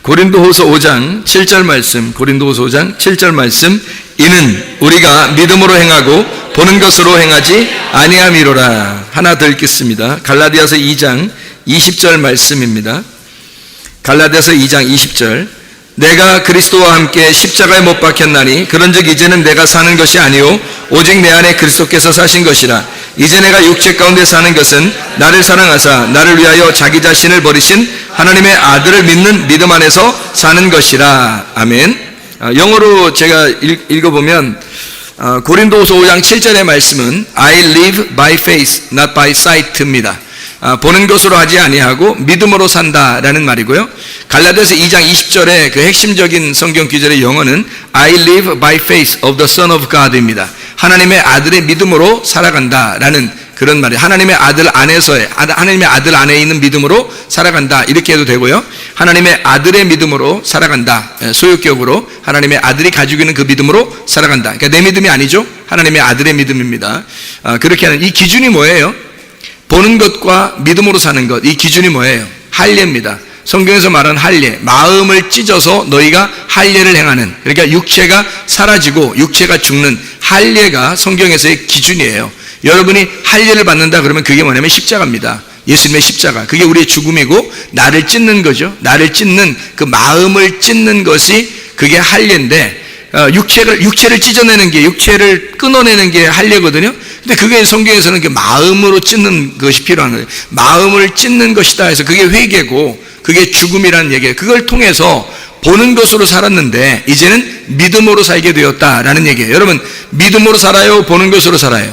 고린도후서 5장 7절 말씀, 고린도후서 5장 7절 말씀. 이는 우리가 믿음으로 행하고 보는 것으로 행하지 아니함이로라. 하나 더 읽겠습니다. 갈라디아서 2장 20절 말씀입니다. 갈라디아서 2장 20절. 내가 그리스도와 함께 십자가에 못 박혔나니 그런즉 이제는 내가 사는 것이 아니요 오직 내 안에 그리스도께서 사신 것이라. 이제 내가 육체 가운데 사는 것은 나를 사랑하사 나를 위하여 자기 자신을 버리신 하나님의 아들을 믿는 믿음 안에서 사는 것이라. 아멘. 영어로 제가 읽어보면 고린도후서 5장 7절의 말씀은 I live by faith, not by sight입니다. 보는 것으로 하지 아니하고 믿음으로 산다라는 말이고요. 갈라디아서 2장 20절의 그 핵심적인 성경 구절의 영어는 I live by faith of the Son of God입니다. 하나님의 아들의 믿음으로 살아간다라는 그런 말이에요. 하나님의 아들 안에서의, 하나님의 아들 안에 있는 믿음으로 살아간다, 이렇게 해도 되고요. 하나님의 아들의 믿음으로 살아간다, 소유격으로 하나님의 아들이 가지고 있는 그 믿음으로 살아간다. 그러니까 내 믿음이 아니죠. 하나님의 아들의 믿음입니다. 그렇게 하는 이 기준이 뭐예요? 보는 것과 믿음으로 사는 것, 이 기준이 뭐예요? 할례입니다. 성경에서 말하는 할례, 마음을 찢어서 너희가 할례를 행하는, 그러니까 육체가 사라지고 육체가 죽는 할례가 성경에서의 기준이에요. 여러분이 할례를 받는다 그러면 그게 뭐냐면 십자가입니다. 예수님의 십자가, 그게 우리의 죽음이고 나를 찢는 거죠. 나를 찢는, 그 마음을 찢는 것이 그게 할례인데, 육체를 찢어내는 게, 육체를 끊어내는 게 할례거든요. 근데 그게 성경에서는 그 마음으로 찢는 것이 필요한 거예요. 마음을 찢는 것이다 해서 그게 회개고 그게 죽음이라는 얘기예요. 그걸 통해서 보는 것으로 살았는데 이제는 믿음으로 살게 되었다라는 얘기예요. 여러분, 믿음으로 살아요? 보는 것으로 살아요?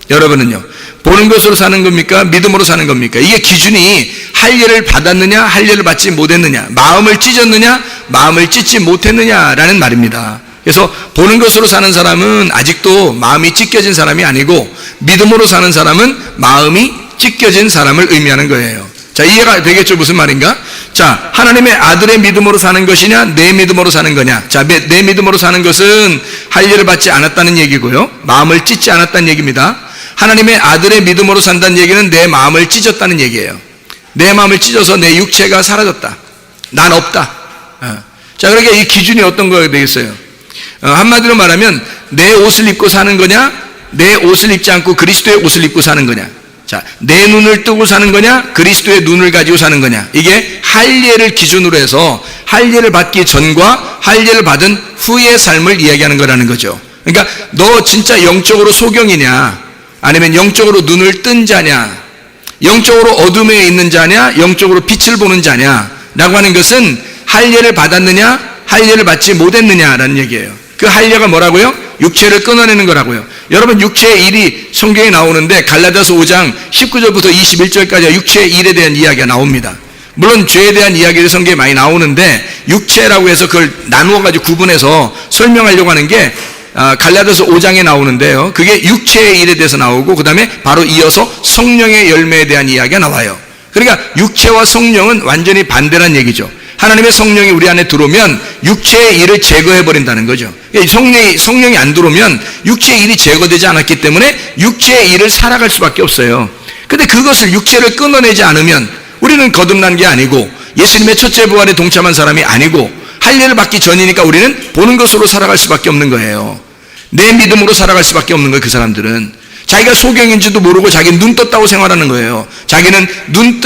여러분은요? 보는 것으로 사는 겁니까? 믿음으로 사는 겁니까? 이게 기준이 할례를 받았느냐, 할례를 받지 못했느냐, 마음을 찢었느냐, 마음을 찢지 못했느냐라는 말입니다. 그래서 보는 것으로 사는 사람은 아직도 마음이 찢겨진 사람이 아니고 믿음으로 사는 사람은 마음이 찢겨진 사람을 의미하는 거예요. 자, 이해가 되겠죠? 무슨 말인가? 자, 하나님의 아들의 믿음으로 사는 것이냐, 내 믿음으로 사는 거냐? 자, 내 믿음으로 사는 것은 할례를 받지 않았다는 얘기고요. 마음을 찢지 않았다는 얘기입니다. 하나님의 아들의 믿음으로 산다는 얘기는 내 마음을 찢었다는 얘기예요. 내 마음을 찢어서 내 육체가 사라졌다. 난 없다. 자, 그러니까 이 기준이 어떤 거가 되겠어요? 한마디로 말하면 내 옷을 입고 사는 거냐, 내 옷을 입지 않고 그리스도의 옷을 입고 사는 거냐. 자, 내 눈을 뜨고 사는 거냐, 그리스도의 눈을 가지고 사는 거냐. 이게 할례를 기준으로 해서 할례를 받기 전과 할례를 받은 후의 삶을 이야기하는 거라는 거죠. 그러니까 너 진짜 영적으로 소경이냐, 아니면 영적으로 눈을 뜬 자냐, 영적으로 어둠에 있는 자냐, 영적으로 빛을 보는 자냐 라고 하는 것은 할례를 받았느냐, 할례를 받지 못했느냐라는 얘기예요. 그 할례가 뭐라고요? 육체를 끊어내는 거라고요. 여러분, 육체의 일이 성경에 나오는데 갈라디아서 5장 19절부터 21절까지 육체의 일에 대한 이야기가 나옵니다. 물론 죄에 대한 이야기도 성경에 많이 나오는데 육체라고 해서 그걸 나누어가지고 구분해서 설명하려고 하는 게 갈라디아서 5장에 나오는데요. 그게 육체의 일에 대해서 나오고 그 다음에 바로 이어서 성령의 열매에 대한 이야기가 나와요. 그러니까 육체와 성령은 완전히 반대란 얘기죠. 하나님의 성령이 우리 안에 들어오면 육체의 일을 제거해버린다는 거죠. 성령이 안 들어오면 육체의 일이 제거되지 않았기 때문에 육체의 일을 살아갈 수밖에 없어요. 근데 그것을 육체를 끊어내지 않으면 우리는 거듭난 게 아니고 예수님의 첫째 부활에 동참한 사람이 아니고 할례를 받기 전이니까 우리는 보는 것으로 살아갈 수밖에 없는 거예요. 내 믿음으로 살아갈 수밖에 없는 거예요. 그 사람들은 자기가 소경인지도 모르고 자기는 눈 떴다고 생활하는 거예요. 자기는 눈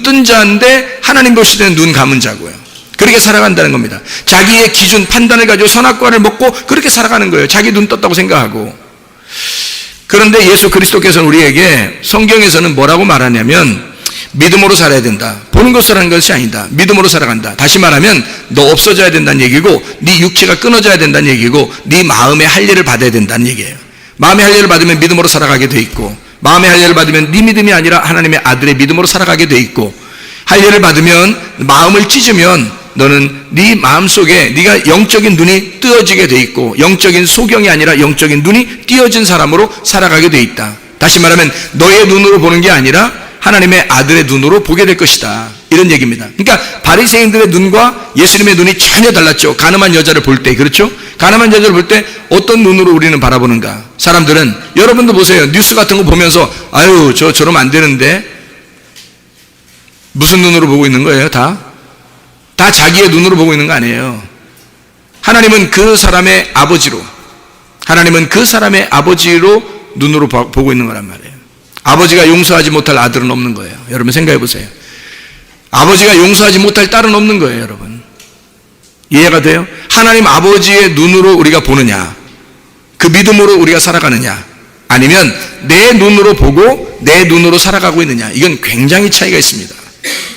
뜬 자인데 하나님 보실 때는 눈 감은 자고요. 그렇게 살아간다는 겁니다. 자기의 기준, 판단을 가지고 선악과를 먹고 그렇게 살아가는 거예요. 자기 눈 떴다고 생각하고. 그런데 예수 그리스도께서는 우리에게 성경에서는 뭐라고 말하냐면 믿음으로 살아야 된다. 보는 것으로 하는 것이 아니다. 믿음으로 살아간다. 다시 말하면 너 없어져야 된다는 얘기고 네 육체가 끊어져야 된다는 얘기고 네 마음의 할례를 받아야 된다는 얘기예요. 마음의 할례를 받으면 믿음으로 살아가게 돼 있고 마음의 할례를 받으면 네 믿음이 아니라 하나님의 아들의 믿음으로 살아가게 돼 있고 할례를 받으면 마음을 찢으면 너는 네 마음속에 네가 영적인 눈이 뜨어지게 돼 있고 영적인 소경이 아니라 영적인 눈이 띄어진 사람으로 살아가게 돼 있다. 다시 말하면 너의 눈으로 보는 게 아니라 하나님의 아들의 눈으로 보게 될 것이다. 이런 얘기입니다. 그러니까 바리새인들의 눈과 예수님의 눈이 전혀 달랐죠. 가늠한 여자를 볼 때, 그렇죠? 가늠한 여자를 볼 때 어떤 눈으로 우리는 바라보는가? 사람들은, 여러분도 보세요. 뉴스 같은 거 보면서 아유 저러면 안 되는데 무슨 눈으로 보고 있는 거예요? 다 다 자기의 눈으로 보고 있는 거 아니에요. 하나님은 그 사람의 아버지로, 하나님은 그 사람의 아버지로 눈으로 보고 있는 거란 말이에요. 아버지가 용서하지 못할 아들은 없는 거예요. 여러분 생각해 보세요. 아버지가 용서하지 못할 딸은 없는 거예요, 여러분. 이해가 돼요? 하나님 아버지의 눈으로 우리가 보느냐, 그 믿음으로 우리가 살아가느냐, 아니면 내 눈으로 보고 내 눈으로 살아가고 있느냐, 이건 굉장히 차이가 있습니다.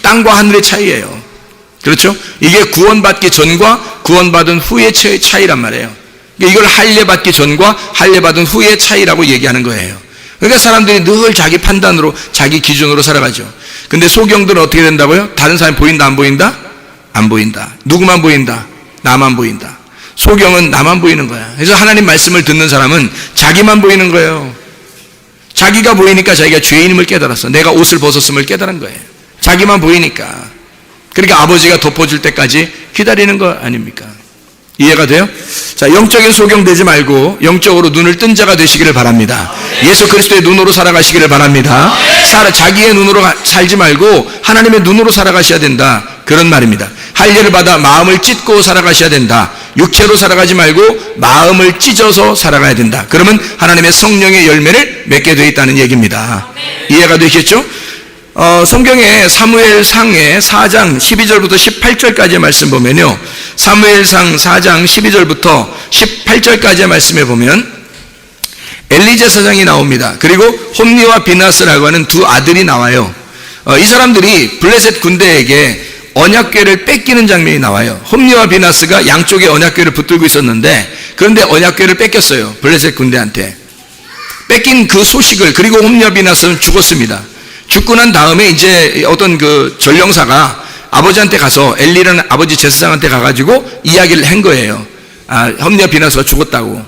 땅과 하늘의 차이예요. 그렇죠? 이게 구원받기 전과 구원받은 후의 차이란 말이에요. 이걸 할례받기 전과 할례받은 후의 차이라고 얘기하는 거예요. 그러니까 사람들이 늘 자기 판단으로, 자기 기준으로 살아가죠. 근데 소경들은 어떻게 된다고요? 다른 사람이 보인다, 안 보인다? 안 보인다. 누구만 보인다? 나만 보인다. 소경은 나만 보이는 거야. 그래서 하나님 말씀을 듣는 사람은 자기만 보이는 거예요. 자기가 보이니까 자기가 죄인임을 깨달았어. 내가 옷을 벗었음을 깨달은 거예요. 자기만 보이니까. 그러니까 아버지가 덮어줄 때까지 기다리는 거 아닙니까? 이해가 돼요? 자, 영적인 소경 되지 말고 영적으로 눈을 뜬 자가 되시기를 바랍니다. 예수 그리스도의 눈으로 살아가시기를 바랍니다. 자기의 눈으로 살지 말고 하나님의 눈으로 살아가셔야 된다, 그런 말입니다. 할례를 받아 마음을 찢고 살아가셔야 된다. 육체로 살아가지 말고 마음을 찢어서 살아가야 된다. 그러면 하나님의 성령의 열매를 맺게 되어 있다는 얘기입니다. 이해가 되시겠죠? 성경에 사무엘상의 4장 12절부터 18절까지의 말씀 보면요, 사무엘상 4장 12절부터 18절까지의 말씀에 보면 엘리 제사장이 나옵니다. 그리고 홈니와 비나스라고 하는 두 아들이 나와요. 이 사람들이 블레셋 군대에게 언약궤를 뺏기는 장면이 나와요. 홈니와 비나스가 양쪽에 언약궤를 붙들고 있었는데, 그런데 언약궤를 뺏겼어요. 블레셋 군대한테 뺏긴 그 소식을, 그리고 홈니와 비나스는 죽었습니다. 죽고 난 다음에 이제 어떤 그 전령사가 아버지한테 가서, 엘리라는 아버지 제사장한테 가가지고 이야기를 한 거예요. 홈니와 비나스가 죽었다고.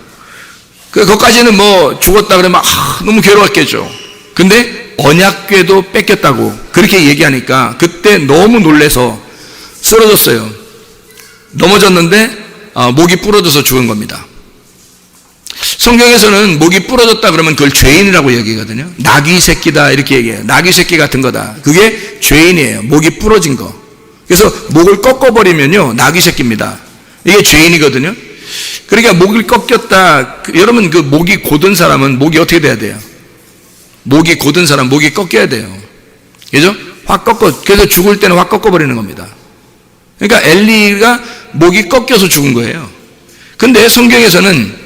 그것까지는 뭐 죽었다 그러면 너무 괴로웠겠죠. 근데 언약궤도 뺏겼다고 그렇게 얘기하니까 그때 너무 놀래서 쓰러졌어요. 넘어졌는데 목이 부러져서 죽은 겁니다. 성경에서는 목이 부러졌다 그러면 그걸 죄인이라고 얘기하거든요. 나귀 새끼다 이렇게 얘기해요. 나귀 새끼 같은 거다. 그게 죄인이에요. 목이 부러진 거. 그래서 목을 꺾어버리면요, 나귀 새끼입니다. 이게 죄인이거든요. 그러니까 목을 꺾였다. 여러분, 그 목이 곧은 사람은 목이 어떻게 돼야 돼요? 목이 곧은 사람 목이 꺾여야 돼요. 그죠? 확 꺾어. 그래서 죽을 때는 확 꺾어버리는 겁니다. 그러니까 엘리가 목이 꺾여서 죽은 거예요. 근데 성경에서는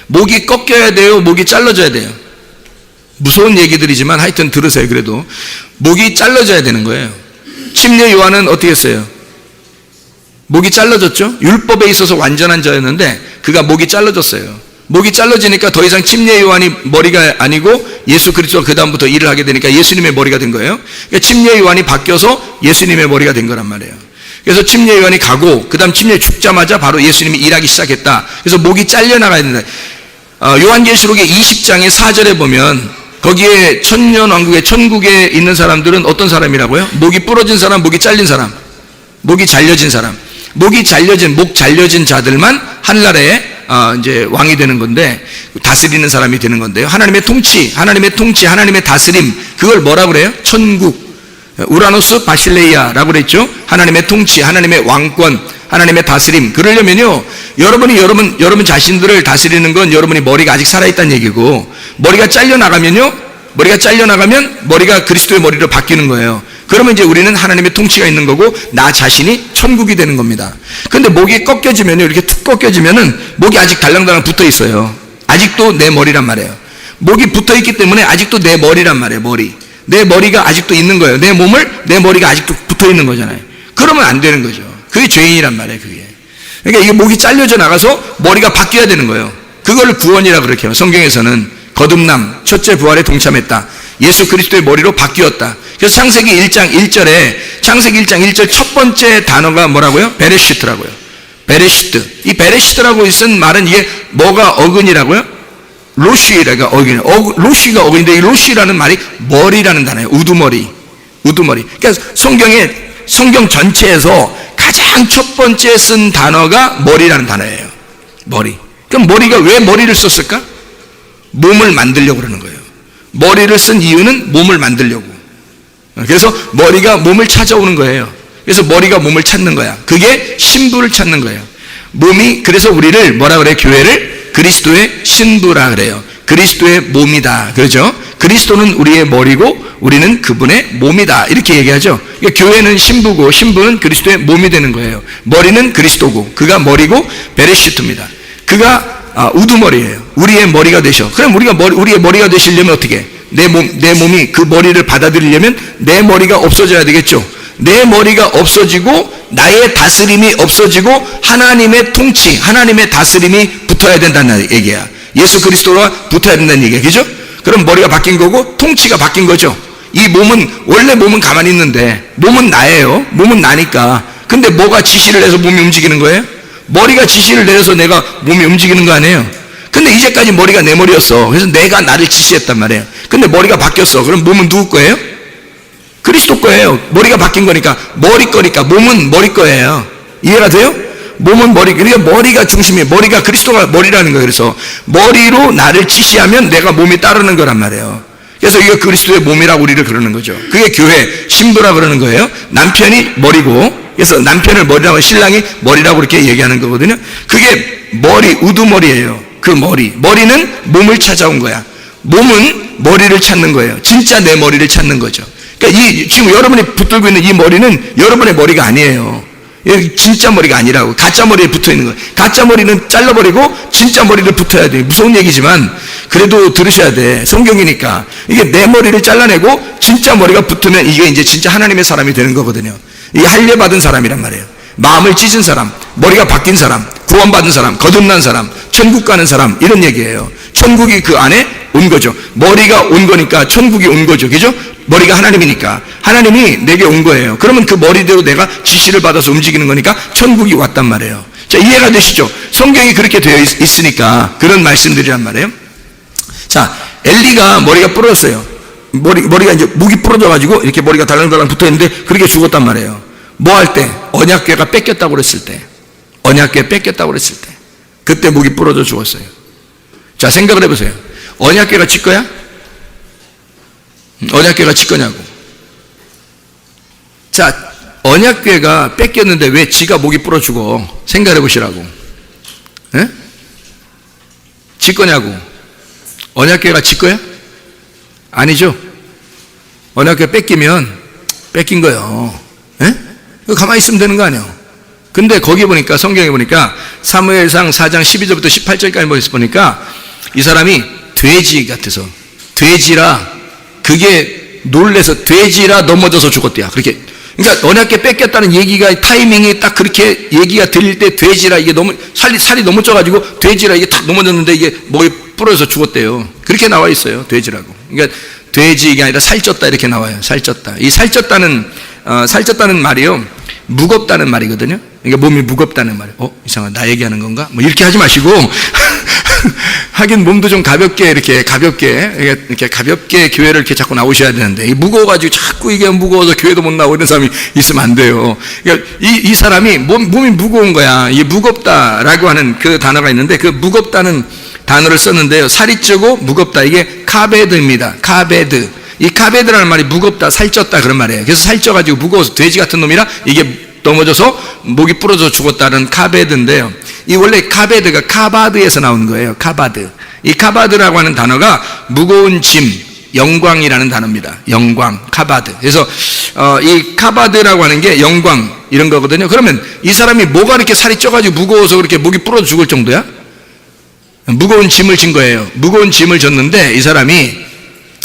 목이 꺾여야 돼요, 목이 잘라져야 돼요? 무서운 얘기들이지만 하여튼 들으세요. 그래도 목이 잘라져야 되는 거예요. 침례 요한은 어떻게 했어요? 목이 잘라졌죠? 율법에 있어서 완전한 자였는데 그가 목이 잘라졌어요. 목이 잘라지니까 더 이상 침례 요한이 머리가 아니고 예수 그리스도가 그 다음부터 일을 하게 되니까 예수님의 머리가 된 거예요. 그러니까 침례 요한이 바뀌어서 예수님의 머리가 된 거란 말이에요. 그래서 침례 요한이 가고 그 다음 침례 죽자마자 바로 예수님이 일하기 시작했다. 그래서 목이 잘려나가야 된다. 요한계시록의 20장의 4절에 보면 거기에 천년왕국의 천국에 있는 사람들은 어떤 사람이라고요? 목이 부러진 사람, 목이 잘린 사람, 목이 잘려진 사람. 목이 잘려진, 목 잘려진 자들만 하늘나라에 이제 왕이 되는 건데, 다스리는 사람이 되는 건데요. 하나님의 통치, 하나님의 다스림, 그걸 뭐라 그래요? 천국. 우라노스 바실레이아라고 그랬죠. 하나님의 통치, 하나님의 왕권, 하나님의 다스림. 그러려면요, 여러분 자신들을 다스리는 건 여러분이 머리가 아직 살아있다는 얘기고, 머리가 잘려나가면 머리가 그리스도의 머리로 바뀌는 거예요. 그러면 이제 우리는 하나님의 통치가 있는 거고 나 자신이 천국이 되는 겁니다. 근데 목이 꺾여지면요, 이렇게 툭 꺾여지면은 목이 아직 달랑달랑 붙어 있어요. 아직도 내 머리란 말이에요. 목이 붙어 있기 때문에 아직도 내 머리란 말이에요. 내 머리가 아직도 있는 거예요. 내 머리가 아직도 붙어 있는 거잖아요. 그러면 안 되는 거죠. 그게 죄인이란 말이에요. 그게. 그러니까 이게 목이 잘려져 나가서 머리가 바뀌어야 되는 거예요. 그걸 구원이라고 그렇게 해요. 성경에서는 거듭남, 첫째 부활에 동참했다. 예수 그리스도의 머리로 바뀌었다. 그래서 창세기 1장 1절 첫 번째 단어가 뭐라고요? 베레시트라고요. 베레시트. 이 베레시트라고 쓴 말은 이게 뭐가 어근이라고요? 로시가 어근. 로시가 어근인데 이 로시라는 말이 머리라는 단어예요. 우두머리. 그러니까 성경 전체에서 가장 첫 번째 쓴 단어가 머리라는 단어예요. 머리. 그럼 머리가 왜 머리를 썼을까? 몸을 만들려고 그러는 거예요. 머리를 쓴 이유는 몸을 만들려고. 그래서 머리가 몸을 찾아오는 거예요. 그래서 머리가 몸을 찾는 거야. 그게 신부를 찾는 거예요. 몸이, 그래서 우리를 뭐라 그래요? 교회를 그리스도의 신부라 그래요. 그리스도의 몸이다. 그러죠? 그리스도는 우리의 머리고 우리는 그분의 몸이다. 이렇게 얘기하죠. 그러니까 교회는 신부고 신부는 그리스도의 몸이 되는 거예요. 머리는 그리스도고 그가 머리고 베레시트입니다. 그가 우두머리예요. 우리의 머리가 되셔. 그럼 우리의 머리가 되시려면 어떻게? 내 몸이 그 머리를 받아들이려면 내 머리가 없어져야 되겠죠. 내 머리가 없어지고 나의 다스림이 없어지고 하나님의 통치, 하나님의 다스림이 붙어야 된다는 얘기야. 예수 그리스도와 붙어야 된다는 얘기야. 그죠? 그럼 머리가 바뀐 거고 통치가 바뀐 거죠. 이 몸은, 원래 몸은 가만히 있는데 몸은 나예요. 몸은 나니까. 근데 뭐가 지시를 해서 몸이 움직이는 거예요? 머리가 지시를 내려서 내가 몸이 움직이는 거 아니에요? 근데 이제까지 머리가 내 머리였어. 그래서 내가 나를 지시했단 말이에요. 근데 머리가 바뀌었어. 그럼 몸은 누구 거예요? 그리스도 거예요. 머리가 바뀐 거니까. 머리 거니까 몸은 머리 거예요. 이해가 돼요? 몸은 머리, 그러니까 머리가 중심이에요. 머리가 그리스도가 머리라는 거예요. 그래서 머리로 나를 지시하면 내가 몸이 따르는 거란 말이에요. 그래서 이거 그리스도의 몸이라고 우리를 그러는 거죠. 그게 교회 신부라 그러는 거예요. 남편이 머리고, 그래서 남편을 머리라고, 신랑이 머리라고 그렇게 얘기하는 거거든요. 그게 머리, 우두머리예요. 그 머리는 몸을 찾아온 거야. 몸은 머리를 찾는 거예요. 진짜 내 머리를 찾는 거죠. 그러니까 지금 여러분이 붙들고 있는 이 머리는 여러분의 머리가 아니에요. 진짜 머리가 아니라고. 가짜 머리에 붙어 있는 거예요. 가짜 머리는 잘라버리고 진짜 머리를 붙어야 돼. 무서운 얘기지만 그래도 들으셔야 돼. 성경이니까. 이게 내 머리를 잘라내고 진짜 머리가 붙으면 이게 이제 진짜 하나님의 사람이 되는 거거든요. 이게 할례받은 사람이란 말이에요. 마음을 찢은 사람, 머리가 바뀐 사람, 구원받은 사람, 거듭난 사람, 천국 가는 사람, 이런 얘기예요. 천국이 그 안에 온 거죠. 머리가 온 거니까 천국이 온 거죠. 그죠? 머리가 하나님이니까 하나님이 내게 온 거예요. 그러면 그 머리대로 내가 지시를 받아서 움직이는 거니까 천국이 왔단 말이에요. 자, 이해가 되시죠? 성경이 그렇게 되어 있으니까 그런 말씀들이란 말이에요. 자, 엘리가 머리가 부러졌어요. 머리가 이제 목이 부러져가지고 이렇게 머리가 달랑달랑 붙어 있는데 그렇게 죽었단 말이에요. 뭐 할 때? 언약궤가 뺏겼다고 그랬을 때. 언약궤 뺏겼다고 그랬을 때. 그때 목이 부러져 죽었어요. 자, 생각을 해보세요. 언약궤가 지 거야? 언약궤가 지 거냐고. 자, 언약궤가 뺏겼는데 왜 지가 목이 부러 죽어? 생각해 보시라고. 예? 지 거냐고. 언약궤가 지 거야? 아니죠. 언약궤 뺏기면 뺏긴 거예요. 예? 가만히 있으면 되는 거 아니에요. 근데 거기 보니까, 성경에 보니까 사무엘상 4장 12절부터 18절까지 보니까 이 사람이 돼지 같아서, 돼지라, 그게 놀래서 돼지라 넘어져서 죽었대요. 그렇게. 그러니까 언약궤 뺏겼다는 얘기가, 타이밍이 딱 그렇게 얘기가 들릴 때 돼지라, 이게 너무 살이 너무 쪄가지고 돼지라 이게 탁 넘어졌는데 이게 목이 부러져서 죽었대요. 그렇게 나와 있어요. 돼지라고. 그러니까 돼지, 이게 아니라 살쪘다 이렇게 나와요. 살쪘다. 이 살쪘다는 말이요, 무겁다는 말이거든요. 그러니까 몸이 무겁다는 말이에요. 이상하다. 나 얘기하는 건가? 뭐 이렇게 하지 마시고 하긴 몸도 좀 가볍게 이렇게 가볍게 교회를 이렇게 자꾸 나오셔야 되는데, 이 무거워가지고 자꾸 이게 무거워서 교회도 못 나오고 이런 사람이 있으면 안 돼요. 그러니까 이 사람이 몸이 무거운 거야. 이 무겁다라고 하는 그 단어가 있는데, 그 무겁다는 단어를 썼는데요. 살이 찌고 무겁다. 이게 카베드입니다. 카베드. 이 카베드라는 말이 무겁다, 살쪘다 그런 말이에요. 그래서 살쪄가지고 무거워서 돼지 같은 놈이라 이게 넘어져서 목이 부러져 죽었다는 카베드인데요. 이 원래 카베드가 카바드에서 나온 거예요. 카바드. 이 카바드라고 하는 단어가 무거운 짐, 영광이라는 단어입니다. 영광, 카바드. 그래서 이 카바드라고 하는 게 영광 이런 거거든요. 그러면 이 사람이 뭐가 이렇게 살이 쪄가지고 무거워서 그렇게 목이 부러져 죽을 정도야? 무거운 짐을 진 거예요. 무거운 짐을 졌는데, 이 사람이,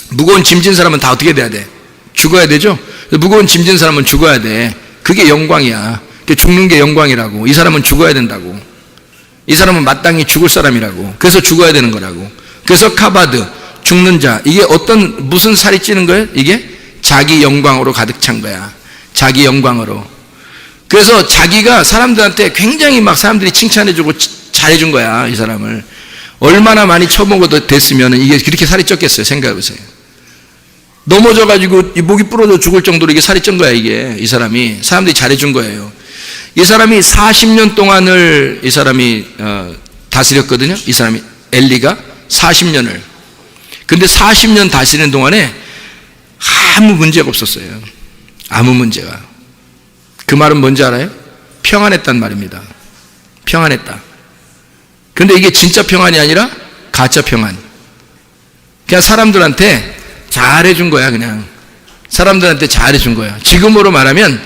무거운 짐 진 사람은 다 어떻게 돼야 돼? 죽어야 되죠? 무거운 짐 진 사람은 죽어야 돼. 그게 영광이야. 죽는 게 영광이라고. 이 사람은 죽어야 된다고. 이 사람은 마땅히 죽을 사람이라고. 그래서 죽어야 되는 거라고. 그래서 카바드, 죽는 자. 이게 무슨 살이 찌는 거예요? 이게 자기 영광으로 가득 찬 거야. 자기 영광으로. 그래서 자기가 사람들한테 굉장히 막 사람들이 칭찬해주고 잘해준 거야. 이 사람을. 얼마나 많이 처먹어도 됐으면 이게 그렇게 살이 쪘겠어요. 생각해보세요. 넘어져가지고 이 목이 부러져 죽을 정도로 이게 살이 찐 거야. 이게 이 사람이 사람들이 잘해준 거예요. 이 사람이 40년 동안을 이 사람이 다스렸거든요. 이 사람이 엘리가 40년을. 근데 40년 다스리는 동안에 아무 문제가 없었어요. 아무 문제가. 그 말은 뭔지 알아요? 평안했단 말입니다. 평안했다. 근데 이게 진짜 평안이 아니라 가짜 평안. 그냥 사람들한테 잘해준 거야. 그냥 사람들한테 잘해준 거야. 지금으로 말하면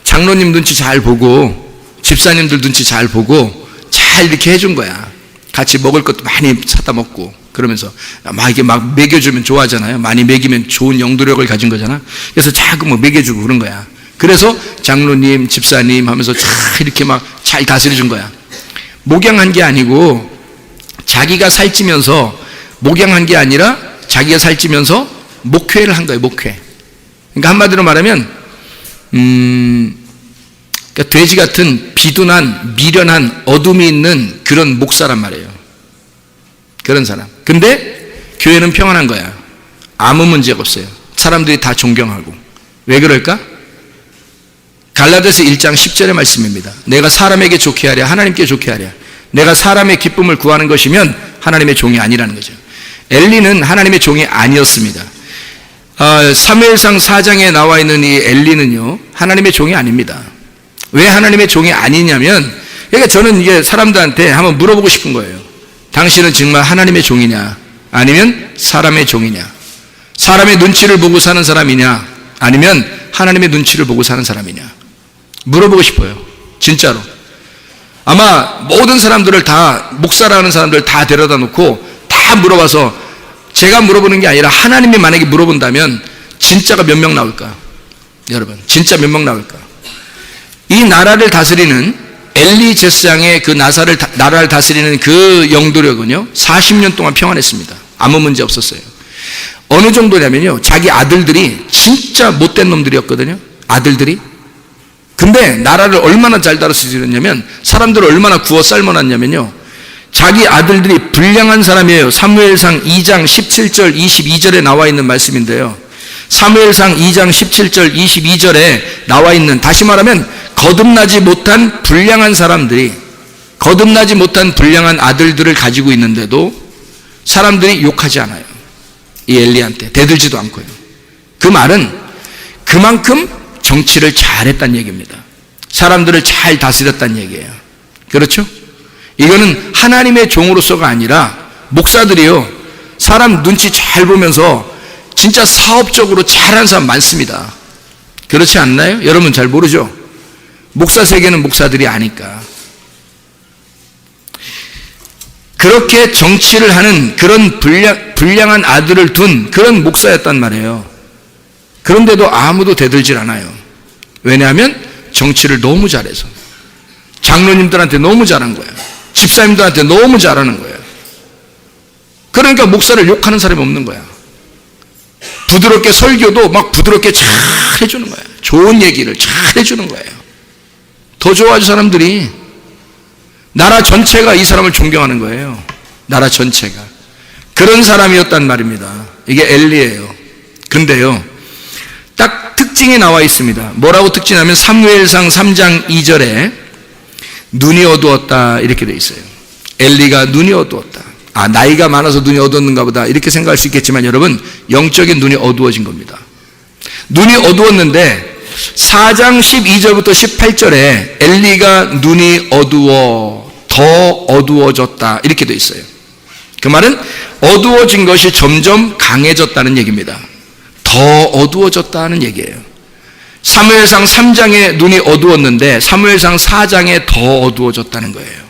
장로님 눈치 잘 보고 집사님들 눈치 잘 보고 잘 이렇게 해준 거야. 같이 먹을 것도 많이 사다 먹고 그러면서 막 이게 막 먹여주면 좋아하잖아요. 많이 먹이면 좋은 영도력을 가진 거잖아. 그래서 자꾸 뭐 먹여주고 그런 거야. 그래서 장로님, 집사님 하면서 잘 이렇게 막 잘 다스려준 거야. 목양한 게 아니고 자기가 살찌면서 목양한 게 아니라 자기가 살찌면서 목회를 한 거예요. 목회. 그러니까 한마디로 말하면 그러니까 돼지 같은 비둔한 미련한 어둠이 있는 그런 목사란 말이에요. 그런 사람. 근데 교회는 평안한 거야. 아무 문제가 없어요. 사람들이 다 존경하고. 왜 그럴까? 갈라디아서 1장 10절의 말씀입니다. 내가 사람에게 좋게 하랴 하나님께 좋게 하랴. 내가 사람의 기쁨을 구하는 것이면 하나님의 종이 아니라는 거죠. 엘리는 하나님의 종이 아니었습니다. 사무엘상 4장에 나와 있는 이 엘리는요 하나님의 종이 아닙니다. 왜 하나님의 종이 아니냐면, 그러니까 저는 이게 사람들한테 한번 물어보고 싶은 거예요. 당신은 정말 하나님의 종이냐 아니면 사람의 종이냐? 사람의 눈치를 보고 사는 사람이냐 아니면 하나님의 눈치를 보고 사는 사람이냐? 물어보고 싶어요. 진짜로. 아마 모든 사람들을 다, 목사라는 사람들 다 데려다 놓고 다 물어봐서, 제가 물어보는 게 아니라 하나님이 만약에 물어본다면 진짜가 몇 명 나올까? 여러분, 진짜 몇 명 나올까? 이 나라를 다스리는 엘리 제사장의 그 나라를 다스리는 그 영도력은요 40년 동안 평안했습니다. 아무 문제 없었어요. 어느 정도냐면요, 자기 아들들이 진짜 못된 놈들이었거든요. 아들들이. 근데 나라를 얼마나 잘 다스렸냐면, 사람들을 얼마나 구워 삶아놨냐면요, 자기 아들들이 불량한 사람이에요. 사무엘상 2장 17절 22절에 나와 있는 말씀인데요, 사무엘상 2장 17절 22절에 나와 있는, 다시 말하면 거듭나지 못한 불량한 사람들이, 거듭나지 못한 불량한 아들들을 가지고 있는데도 사람들이 욕하지 않아요. 이 엘리한테 대들지도 않고요. 그 말은 그만큼 정치를 잘했다는 얘기입니다. 사람들을 잘 다스렸다는 얘기예요. 그렇죠? 이거는 하나님의 종으로서가 아니라, 목사들이요 사람 눈치 잘 보면서 진짜 사업적으로 잘하는 사람 많습니다. 그렇지 않나요? 여러분 잘 모르죠? 목사 세계는 목사들이 아니까. 그렇게 정치를 하는 그런 불량한 아들을 둔 그런 목사였단 말이에요. 그런데도 아무도 대들질 않아요. 왜냐하면 정치를 너무 잘해서. 장로님들한테 너무 잘한 거예요. 집사님들한테 너무 잘하는 거예요. 그러니까 목사를 욕하는 사람이 없는 거야. 부드럽게 설교도 막 부드럽게 잘 해주는 거예요. 좋은 얘기를 잘 해주는 거예요. 더 좋아하죠, 사람들이. 나라 전체가 이 사람을 존경하는 거예요. 나라 전체가. 그런 사람이었단 말입니다. 이게 엘리예요. 근데요, 딱 특징이 나와 있습니다. 뭐라고 특징하면, 사무엘상 3장 2절에 눈이 어두웠다 이렇게 돼 있어요. 엘리가 눈이 어두웠다. 아, 나이가 많아서 눈이 어두웠는가 보다 이렇게 생각할 수 있겠지만, 여러분 영적인 눈이 어두워진 겁니다. 눈이 어두웠는데 4장 12절부터 18절에 엘리가 눈이 어두워 더 어두워졌다 이렇게 돼 있어요. 그 말은 어두워진 것이 점점 강해졌다는 얘기입니다. 더 어두워졌다는 얘기예요. 사무엘상 3장에 눈이 어두웠는데 사무엘상 4장에 더 어두워졌다는 거예요.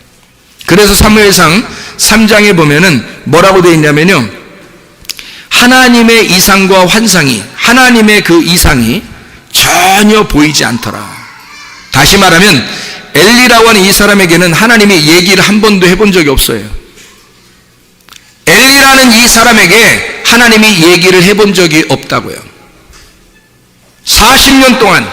그래서 사무엘상 3장에 보면은 뭐라고 되어 있냐면요, 하나님의 이상과 환상이, 하나님의 그 이상이 전혀 보이지 않더라. 다시 말하면 엘리라고 하는 이 사람에게는 하나님이 얘기를 한 번도 해본 적이 없어요. 엘리라는 이 사람에게 하나님이 얘기를 해본 적이 없다고요. 40년 동안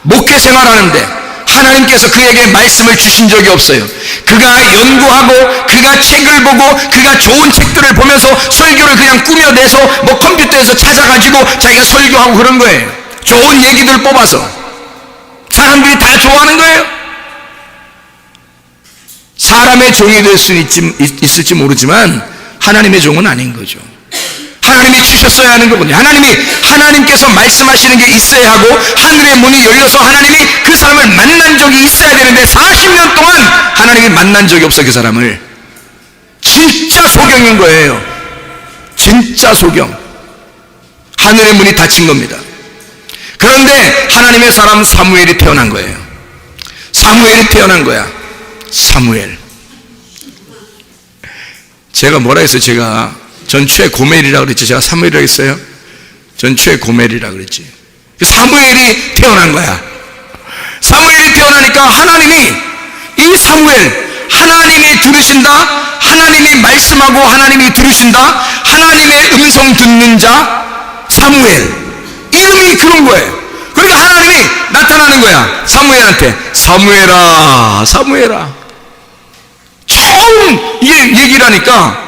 목회 생활하는데 하나님께서 그에게 말씀을 주신 적이 없어요. 그가 연구하고 그가 책을 보고 그가 좋은 책들을 보면서 설교를 그냥 꾸며내서 뭐 컴퓨터에서 찾아가지고 자기가 설교하고 그런 거예요. 좋은 얘기들 뽑아서 사람들이 다 좋아하는 거예요. 사람의 종이 될 수 있을지 모르지만 하나님의 종은 아닌 거죠. 하나님이 주셨어야 하는 거거든요. 하나님께서 말씀하시는 게 있어야 하고 하늘의 문이 열려서 하나님이 그 사람을 만난 적이 있어야 되는데 40년 동안 하나님이 만난 적이 없어. 그 사람을. 진짜 소경인 거예요. 진짜 소경. 하늘의 문이 닫힌 겁니다. 그런데 하나님의 사람 사무엘이 태어난 거예요. 사무엘이 태어난 거야. 사무엘. 제가 뭐라 했어요? 전 최고멜이라고 그랬지. 제가 사무엘이라고 했어요? 전 최고멜이라고 그랬지. 사무엘이 태어난 거야. 사무엘이 태어나니까 하나님이 이 사무엘, 하나님이 들으신다, 하나님이 말씀하고 하나님이 들으신다, 하나님의 음성 듣는 자 사무엘. 이름이 그런 거예요. 그러니까 하나님이 나타나는 거야. 사무엘한테. 사무엘아, 사무엘아. 처음 얘기를 하니까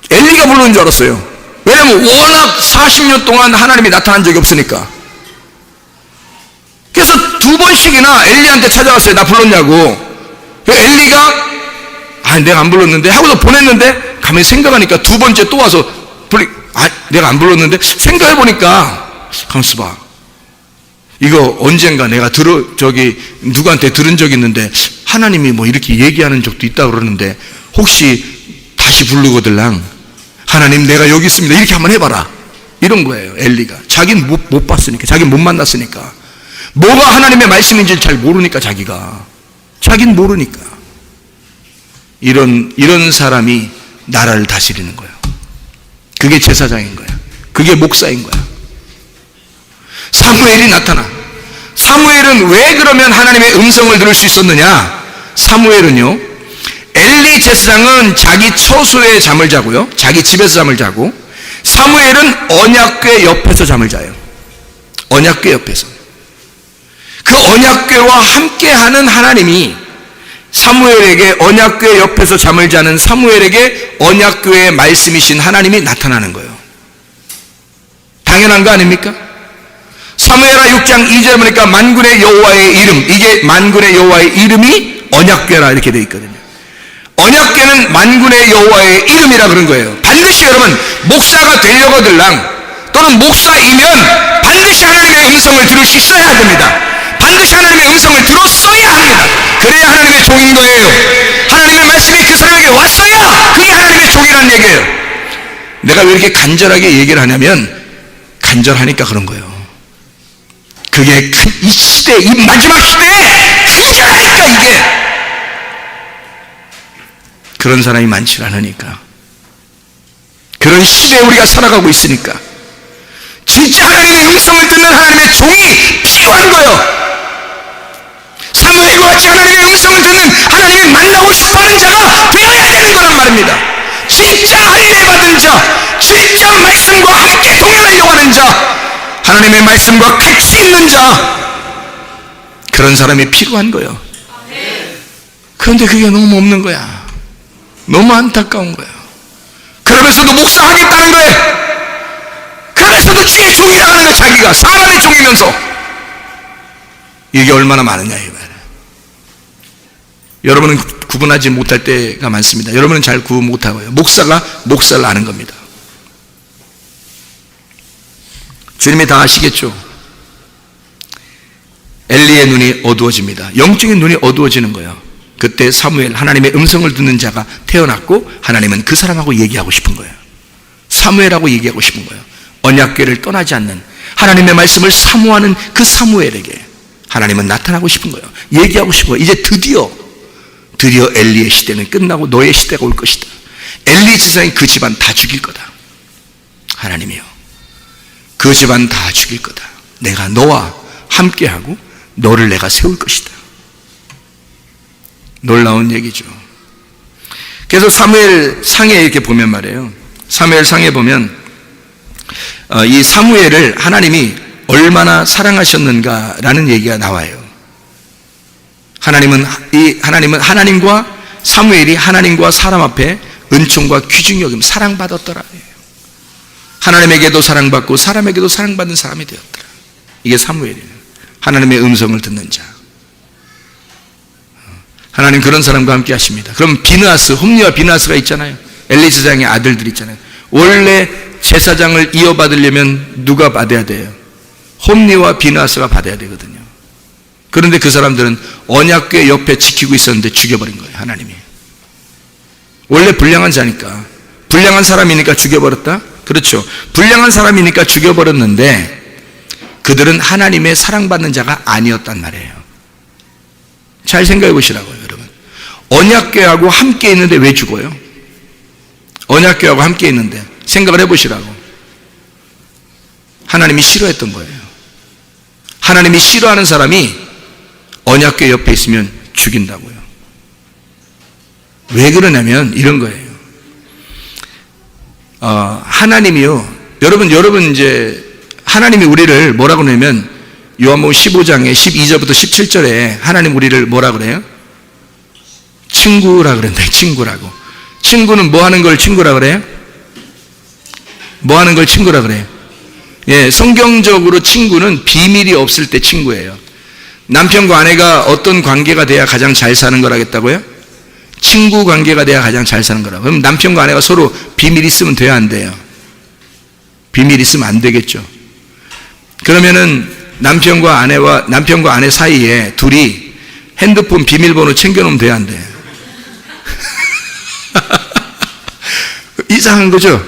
엘리가 부르는 줄 알았어요. 왜냐면 워낙 40년 동안 하나님이 나타난 적이 없으니까. 그래서 2번씩이나 엘리한테 찾아왔어요. 나 불렀냐고. 엘리가 내가 안 불렀는데 하고서 보냈는데 가만히 생각하니까 2번째 또 와서 내가 안 불렀는데 생각해보니까 가만있어 봐. 이거 언젠가 내가 누구한테 들은 적이 있는데 하나님이 뭐 이렇게 얘기하는 적도 있다고 그러는데 혹시 다시 부르거들랑 하나님 내가 여기 있습니다. 이렇게 한번 해봐라. 이런 거예요. 엘리가. 자기는 못 봤으니까. 자기는 못 만났으니까. 뭐가 하나님의 말씀인지 잘 모르니까 자기는 모르니까. 이런 사람이 나라를 다스리는 거예요. 그게 제사장인 거야. 그게 목사인 거야. 사무엘이 나타나. 사무엘은 왜 그러면 하나님의 음성을 들을 수 있었느냐? 사무엘은요, 엘리 제사장은 자기 처소에 잠을 자고요, 자기 집에서 잠을 자고, 사무엘은 언약궤 옆에서 잠을 자요. 언약궤 옆에서. 그 언약궤와 함께하는 하나님이 사무엘에게, 언약궤 옆에서 잠을 자는 사무엘에게 언약궤의 말씀이신 하나님이 나타나는 거예요. 당연한 거 아닙니까? 사무엘하 6장 2절에 보니까 만군의 여호와의 이름, 이게 만군의 여호와의 이름이 언약궤라 이렇게 되어 있거든요. 언약궤는 만군의 여호와의 이름이라 그런 거예요. 반드시 여러분 목사가 되려거들랑 또는 목사이면 반드시 하나님의 음성을 들을 수 있어야 됩니다. 반드시 하나님의 음성을 들었어야 합니다. 그래야 하나님의 종인 거예요. 하나님의 말씀이 그 사람에게 왔어야 그게 하나님의 종이라는 얘기예요. 내가 왜 이렇게 간절하게 얘기를 하냐면 간절하니까 그런 거예요. 그게 이 시대, 이 마지막 시대에 간절하니까 이게. 그런 사람이 많지 않으니까. 그런 시대에 우리가 살아가고 있으니까. 진짜 하나님의 음성을 듣는 하나님의 종이 필요한 거예요. 사무엘과 같이 하나님의 음성을 듣는, 하나님이 만나고 싶어하는 자가 되어야 되는 거란 말입니다. 진짜 할례 받은 자, 진짜 말씀과 함께 동행하려고 하는 자, 하나님의 말씀과 같이 있는 자, 그런 사람이 필요한 거예요. 그런데 그게 너무 없는 거야. 너무 안타까운 거야. 그러면서도 목사하겠다는 거예요. 그러면서도 주의 종이라고 하는 거예요. 자기가 사람의 종이면서. 이게 얼마나 많으냐 이 말이에요. 여러분은 구분하지 못할 때가 많습니다. 여러분은 잘 구분 못하고요. 목사가 목사를 아는 겁니다. 주님이 다 아시겠죠? 엘리의 눈이 어두워집니다. 영적인 눈이 어두워지는 거예요. 그때 사무엘, 하나님의 음성을 듣는 자가 태어났고 하나님은 그 사람하고 얘기하고 싶은 거예요. 사무엘하고 얘기하고 싶은 거예요. 언약궤를 떠나지 않는, 하나님의 말씀을 사모하는 그 사무엘에게 하나님은 나타나고 싶은 거예요. 얘기하고 싶은 거예요. 이제 드디어 엘리의 시대는 끝나고 너의 시대가 올 것이다. 엘리 제사장이 그 집안 다 죽일 거다. 하나님이요, 그 집안 다 죽일 거다. 내가 너와 함께하고 너를 내가 세울 것이다. 놀라운 얘기죠. 그래서 사무엘 상에 이렇게 보면 말이에요. 사무엘 상에 보면 이 사무엘을 하나님이 얼마나 사랑하셨는가라는 얘기가 나와요. 하나님은 하나님과 사무엘이 하나님과 사람 앞에 은총과 귀중히 여김, 사랑받았더라. 하나님에게도 사랑받고 사람에게도 사랑받는 사람이 되었더라. 이게 사무엘이에요. 하나님의 음성을 듣는 자. 하나님 그런 사람과 함께 하십니다. 그럼 비느하스, 홈리와 비느하스가 있잖아요. 엘리 제사장의 아들들 있잖아요. 원래 제사장을 이어받으려면 누가 받아야 돼요? 홈리와 비느하스가 받아야 되거든요. 그런데 그 사람들은 언약궤 옆에 지키고 있었는데 죽여버린 거예요, 하나님이. 원래 불량한 자니까, 불량한 사람이니까 죽여버렸다? 그렇죠. 불량한 사람이니까 죽여버렸는데 그들은 하나님의 사랑받는 자가 아니었단 말이에요. 잘 생각해 보시라고요, 여러분. 언약궤하고 함께 있는데 왜 죽어요? 언약궤하고 함께 있는데 생각을 해보시라고. 하나님이 싫어했던 거예요. 하나님이 싫어하는 사람이 언약궤 옆에 있으면 죽인다고요. 왜 그러냐면 이런 거예요. 하나님이요, 여러분 이제 하나님이 우리를 뭐라고 그러냐면 요한복음 15장에 12절부터 17절에 하나님 우리를 뭐라 그래요? 친구라 그랬는데, 친구라고. 친구는 뭐 하는 걸 친구라 그래요? 뭐 하는 걸 친구라 그래요? 예, 성경적으로 친구는 비밀이 없을 때 친구예요. 남편과 아내가 어떤 관계가 돼야 가장 잘 사는 거라겠다고요? 친구 관계가 돼야 가장 잘 사는 거라고. 그럼 남편과 아내가 서로 비밀 있으면 돼야 안 돼요? 비밀 있으면 안 되겠죠. 그러면은 남편과 아내 사이에 둘이 핸드폰 비밀번호 챙겨놓으면 돼야 안 돼? 이상한 거죠?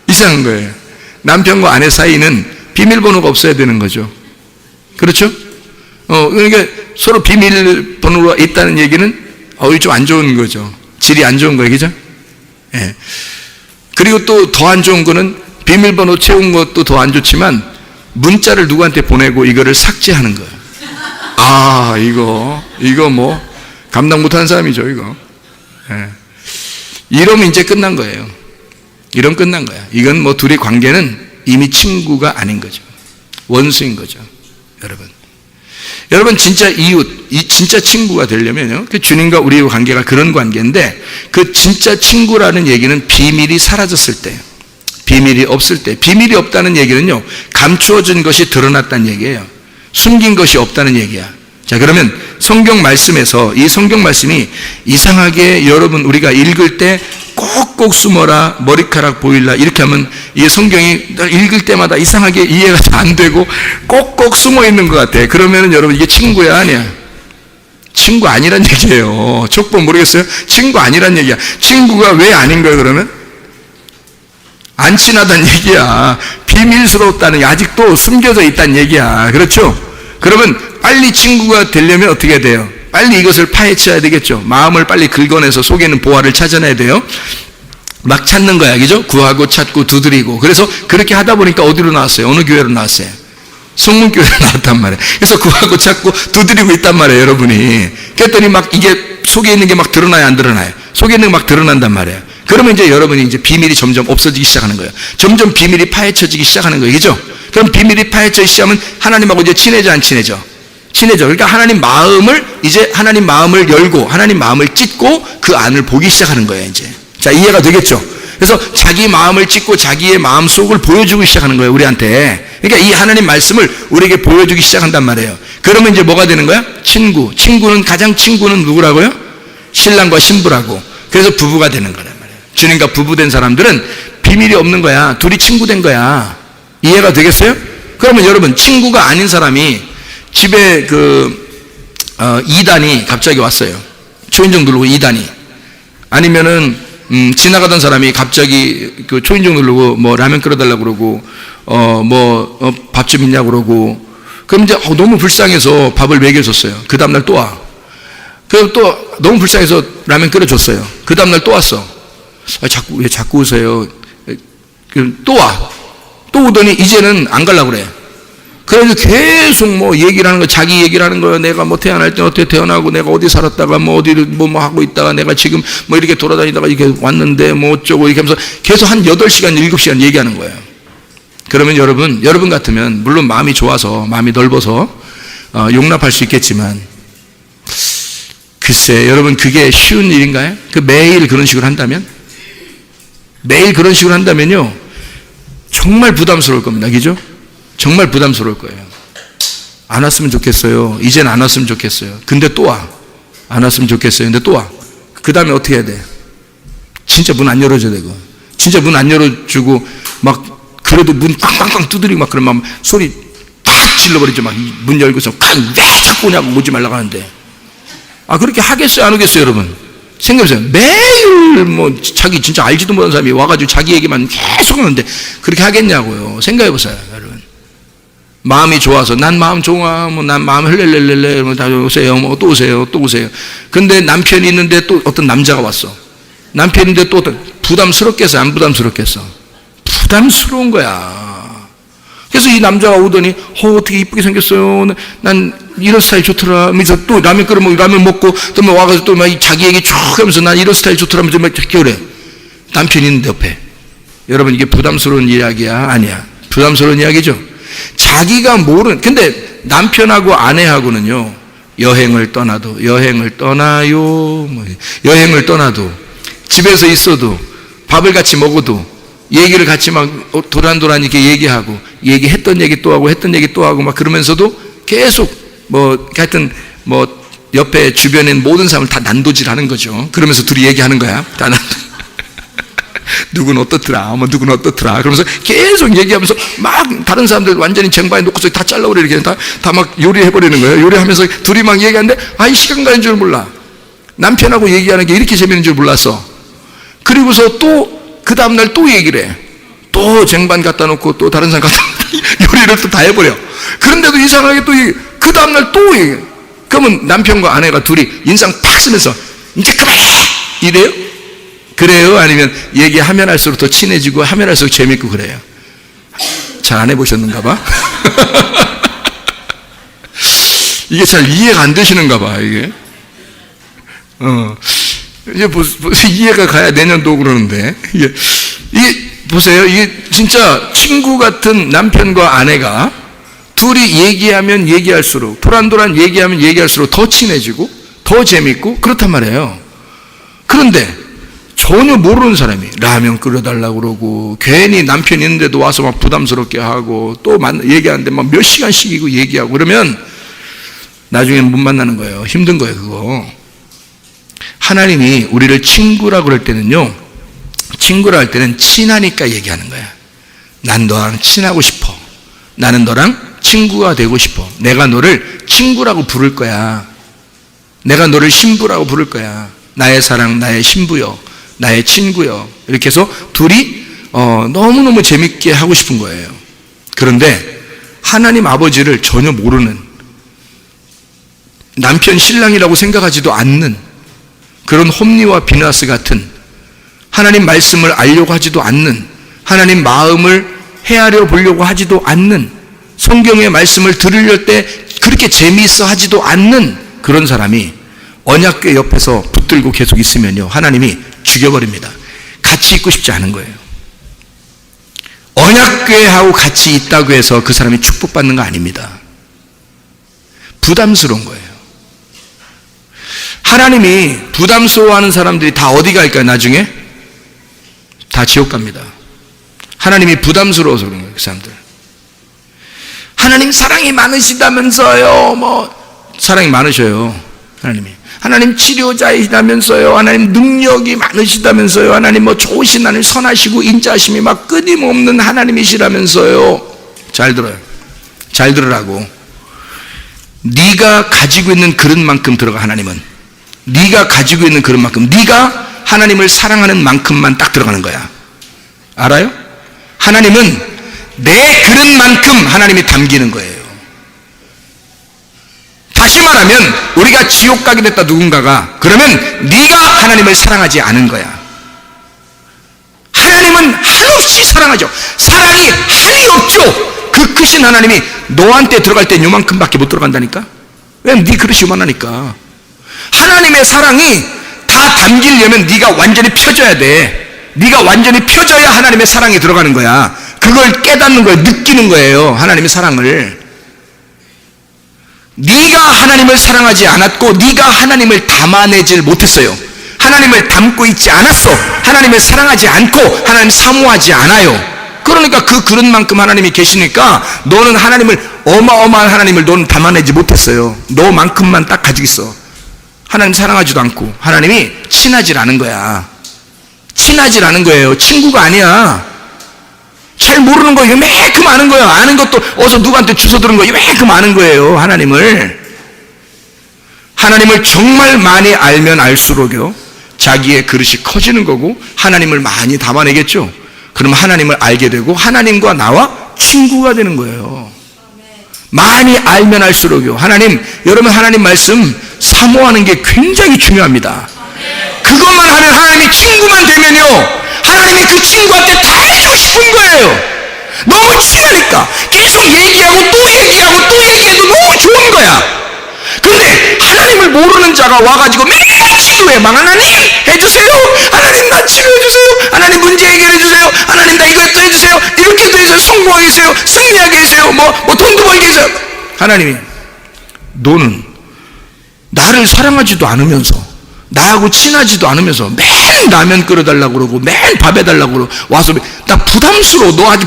이상한 거예요. 남편과 아내 사이는 비밀번호가 없어야 되는 거죠. 그렇죠? 그러니까 서로 비밀번호가 있다는 얘기는 좀 안 좋은 거죠. 질이 안 좋은 거예요. 그죠? 예. 그리고 또 더 안 좋은 거는 비밀번호 채운 것도 더 안 좋지만 문자를 누구한테 보내고 이거를 삭제하는 거예요. 아, 이거 뭐 감당 못하는 사람이죠, 이거. 예. 이러면 이제 끝난 거예요. 이러면 끝난 거야. 이건 뭐 둘의 관계는 이미 친구가 아닌 거죠. 원수인 거죠. 여러분 진짜 이웃, 진짜 친구가 되려면요, 그 주님과 우리의 관계가 그런 관계인데, 그 진짜 친구라는 얘기는 비밀이 사라졌을 때, 비밀이 없을 때, 비밀이 없다는 얘기는요, 감추어진 것이 드러났다는 얘기예요. 숨긴 것이 없다는 얘기야. 자, 그러면 성경 말씀에서 이 성경 말씀이 이상하게 여러분 우리가 읽을 때 꼭꼭 숨어라, 머리카락 보일라, 이렇게 하면 이 성경이 읽을 때마다 이상하게 이해가 안 되고 꼭꼭 숨어 있는 것 같아. 그러면은 여러분 이게 친구야, 아니야? 친구 아니란 얘기예요. 족보 모르겠어요? 친구 아니란 얘기야. 친구가 왜 아닌 거예요, 그러면? 안 친하다는 얘기야. 비밀스러웠다는, 아직도 숨겨져 있다는 얘기야. 그렇죠? 그러면 빨리 친구가 되려면 어떻게 해야 돼요? 빨리 이것을 파헤쳐야 되겠죠. 마음을 빨리 긁어내서 속에 있는 보화를 찾아내야 돼요. 막 찾는 거야, 그죠? 구하고 찾고 두드리고. 그래서 그렇게 하다 보니까 어디로 나왔어요? 어느 교회로 나왔어요? 성문교회로 나왔단 말이에요. 그래서 구하고 찾고 두드리고 있단 말이에요, 여러분이. 그랬더니 막 이게 속에 있는 게 막 드러나요, 안 드러나요? 속에 있는 게 막 드러난단 말이에요. 그러면 이제 여러분이 이제 비밀이 점점 없어지기 시작하는 거예요. 점점 비밀이 파헤쳐지기 시작하는 거예요, 그죠? 그럼 비밀이 파헤쳐지기 시작하면 하나님하고 이제 친해져, 안 친해져? 친해져. 그러니까 하나님 마음을 열고 하나님 마음을 찢고 그 안을 보기 시작하는 거예요, 이제. 자, 이해가 되겠죠? 그래서 자기 마음을 찢고 자기의 마음 속을 보여주기 시작하는 거예요, 우리한테. 그러니까 이 하나님 말씀을 우리에게 보여주기 시작한단 말이에요. 그러면 이제 뭐가 되는 거야? 친구. 가장 친구는 누구라고요? 신랑과 신부라고. 그래서 부부가 되는 거란 말이에요. 주님과 부부된 사람들은 비밀이 없는 거야. 둘이 친구 된 거야. 이해가 되겠어요? 그러면 여러분, 친구가 아닌 사람이 집에 이단이 갑자기 왔어요. 초인종 누르고 이단이. 아니면은 지나가던 사람이 갑자기 그 초인종 누르고 뭐 라면 끓여달라고 그러고 밥 좀 있냐고 그러고. 그럼 이제 너무 불쌍해서 밥을 먹여줬어요. 그 다음날 또 와. 그럼 또 너무 불쌍해서 라면 끓여줬어요. 그 다음날 또 왔어. 왜 자꾸 오세요? 또 와. 또 오더니 이제는 안 가려고 그래. 그래서 계속 뭐 얘기를 하는 거, 자기 얘기를 하는 거예요. 내가 뭐 태어날 때 어떻게 태어나고, 내가 어디 살았다가 뭐 어디를 뭐 하고 있다가, 내가 지금 뭐 이렇게 돌아다니다가 이렇게 왔는데 뭐 어쩌고, 이렇게 하면서 계속 한 8시간, 7시간 얘기하는 거예요. 그러면 여러분 같으면, 물론 마음이 좋아서, 마음이 넓어서, 용납할 수 있겠지만, 글쎄, 여러분 그게 쉬운 일인가요? 매일 그런 식으로 한다면? 매일 그런 식으로 한다면요, 정말 부담스러울 겁니다. 그죠? 정말 부담스러울 거예요. 안 왔으면 좋겠어요. 이젠 안 왔으면 좋겠어요. 근데 또 와. 안 왔으면 좋겠어요. 근데 또 와. 그 다음에 어떻게 해야 돼? 진짜 문 안 열어줘야 되고. 진짜 문 안 열어주고 막 그래도 문 꽝꽝꽝 두드리고 막 그러면 막 소리 팍 질러버리죠. 막 문 열고서 왜 자꾸 오냐고 오지 말라고 하는데. 그렇게 하겠어요? 안 하겠어요, 여러분? 생각해보세요. 매일 뭐 자기 진짜 알지도 못하는 사람이 와가지고 자기 얘기만 계속 하는데 그렇게 하겠냐고요. 생각해보세요, 여러분. 마음이 좋아서 난 마음 좋아, 뭐 난 마음 흘렐렐렐레, 뭐 다 오세요, 뭐 또 오세요, 또 오세요. 근데 남편이 있는데 또 어떤 남자가 왔어. 남편인데 또 어떤 부담스럽겠어, 안 부담스럽겠어? 부담스러운 거야. 그래서 이 남자가 오더니 어떻게 이쁘게 생겼어요. 난 이런 스타일 좋더라. 하면서 또 라면 끓여 먹고 라면 먹고 또 막 와가지고 또 막 자기 얘기 쭉 하면서 난 이런 스타일 좋더라. 하면서 막 그래. 남편이 있는데 옆에. 여러분 이게 부담스러운 이야기야? 아니야. 부담스러운 이야기죠. 자기가 모르는. 근데 남편하고 아내하고는요. 여행을 떠나요. 뭐 여행을 떠나도 집에서 있어도 밥을 같이 먹어도 얘기를 같이 막 도란도란 이렇게 얘기하고 얘기했던 얘기 또 하고 했던 얘기 또 하고 막 그러면서도 계속 뭐 하여튼 뭐 옆에 주변에 있는 모든 사람을 다 난도질하는 거죠. 그러면서 둘이 얘기하는 거야. 다 누구는 어떻더라, 뭐 누구는 어떻더라. 그러면서 계속 얘기하면서 막 다른 사람들 완전히 쟁반에 놓고서 다 잘라버려 이렇게 다 막 요리해버리는 거예요. 요리하면서 둘이 막 얘기하는데 이 시간 가는 줄 몰라. 남편하고 얘기하는 게 이렇게 재밌는 줄 몰랐어. 그리고서 또 그 다음날 또 얘기를 해. 또 쟁반 갖다 놓고 또 다른 사람 갖다 놓고 요리를 또 다 해버려. 그런데도 이상하게 또 그 다음날 또 얘기해. 그러면 남편과 아내가 둘이 인상 팍 쓰면서 이제 그만해! 이래요? 그래요? 아니면 얘기하면 할수록 더 친해지고 하면 할수록 재밌고 그래요? 잘 안 해보셨는가 봐? 이게 잘 이해가 안 되시는가 봐, 이게. 이제 이해가 가야 내년도 그러는데. 이게 보세요. 이게 진짜 친구 같은 남편과 아내가 둘이 얘기하면 얘기할수록, 도란도란 얘기하면 얘기할수록 더 친해지고, 더 재밌고, 그렇단 말이에요. 그런데 전혀 모르는 사람이 라면 끓여달라고 그러고, 괜히 남편 있는데도 와서 막 부담스럽게 하고, 또 얘기하는데 막 몇 시간씩이고 얘기하고, 그러면 나중에 못 만나는 거예요. 힘든 거예요, 그거. 하나님이 우리를 친구라고 그럴 때는요, 친구라 할 때는 친하니까 얘기하는 거야. 난 너랑 친하고 싶어. 나는 너랑 친구가 되고 싶어. 내가 너를 친구라고 부를 거야. 내가 너를 신부라고 부를 거야. 나의 사랑, 나의 신부여, 나의 친구여. 이렇게 해서 둘이 너무너무 재밌게 하고 싶은 거예요. 그런데 하나님 아버지를 전혀 모르는, 남편 신랑이라고 생각하지도 않는 그런 홈리와 비나스 같은, 하나님 말씀을 알려고 하지도 않는, 하나님 마음을 헤아려 보려고 하지도 않는, 성경의 말씀을 들으려 때 그렇게 재미있어 하지도 않는 그런 사람이 언약궤 옆에서 붙들고 계속 있으면요, 하나님이 죽여버립니다. 같이 있고 싶지 않은 거예요. 언약궤하고 같이 있다고 해서 그 사람이 축복받는 거 아닙니다. 부담스러운 거예요. 하나님이 부담스러워하는 사람들이 다 어디 갈까요? 나중에 다 지옥 갑니다. 하나님이 부담스러워서 그런 거예요. 그 사람들. 하나님 사랑이 많으시다면서요. 뭐 사랑이 많으셔요. 하나님이. 하나님 치료자이시다면서요. 하나님 능력이 많으시다면서요. 하나님 뭐 좋으신 하나님, 선하시고 인자하심이 막 끊임없는 하나님이시라면서요. 잘 들어요. 잘 들으라고. 네가 가지고 있는 그릇만큼 들어가. 하나님은 네가 가지고 있는 그릇만큼, 네가 하나님을 사랑하는 만큼만 딱 들어가는 거야. 알아요? 하나님은 내 그릇만큼 하나님이 담기는 거예요. 다시 말하면 우리가 지옥 가게 됐다, 누군가가. 그러면 네가 하나님을 사랑하지 않은 거야. 하나님은 한없이 사랑하죠. 사랑이 한이 없죠. 그 크신 하나님이 너한테 들어갈 땐 요만큼밖에 못 들어간다니까. 왜냐면 네 그릇이 요만하니까. 하나님의 사랑이 다 담기려면 네가 완전히 펴져야 돼. 네가 완전히 펴져야 하나님의 사랑이 들어가는 거야. 그걸 깨닫는 거예요. 느끼는 거예요. 하나님의 사랑을. 네가 하나님을 사랑하지 않았고 네가 하나님을 담아내질 못했어요. 하나님을 담고 있지 않았어. 하나님을 사랑하지 않고 하나님 사모하지 않아요. 그러니까 그 그릇만큼 하나님이 계시니까 너는 하나님을, 어마어마한 하나님을 너는 담아내지 못했어요. 너만큼만 딱 가지고 있어. 하나님 사랑하지도 않고 하나님이 친하질 않은 거야. 친하질 않은 거예요. 친구가 아니야. 잘 모르는 거 이만큼 아는 거예요. 아는 것도 어서 누구한테 주워 들은 거 이만큼 아는 거예요. 하나님을 정말 많이 알면 알수록요, 자기의 그릇이 커지는 거고 하나님을 많이 담아내겠죠. 그러면 하나님을 알게 되고 하나님과 나와 친구가 되는 거예요. 많이 알면 알수록요. 여러분 하나님 말씀 사모하는 게 굉장히 중요합니다. 그것만 하면, 하나님이 친구만 되면요, 하나님이 그 친구한테 다 해주고 싶은 거예요. 너무 친하니까 계속 얘기하고 또 얘기하고 또 얘기해도 너무 좋은 거야. 그런데 하나님을 모르는 자가 와가지고 매일 치료해만, 하나님 해주세요, 하나님 나 치료해주세요, 하나님 문제 해결해주세요, 하나님 나 이것도 해주세요, 이렇게도 해주세요, 성공하게 해주세요, 승리하게 해주세요, 뭐 돈도 벌게 해주세요. 하나님이, 너는 나를 사랑하지도 않으면서, 나하고 친하지도 않으면서 매일 라면 끓여달라고 그러고 매일 밥 해달라고 그러고 와서, 나 부담스러워. 너 아직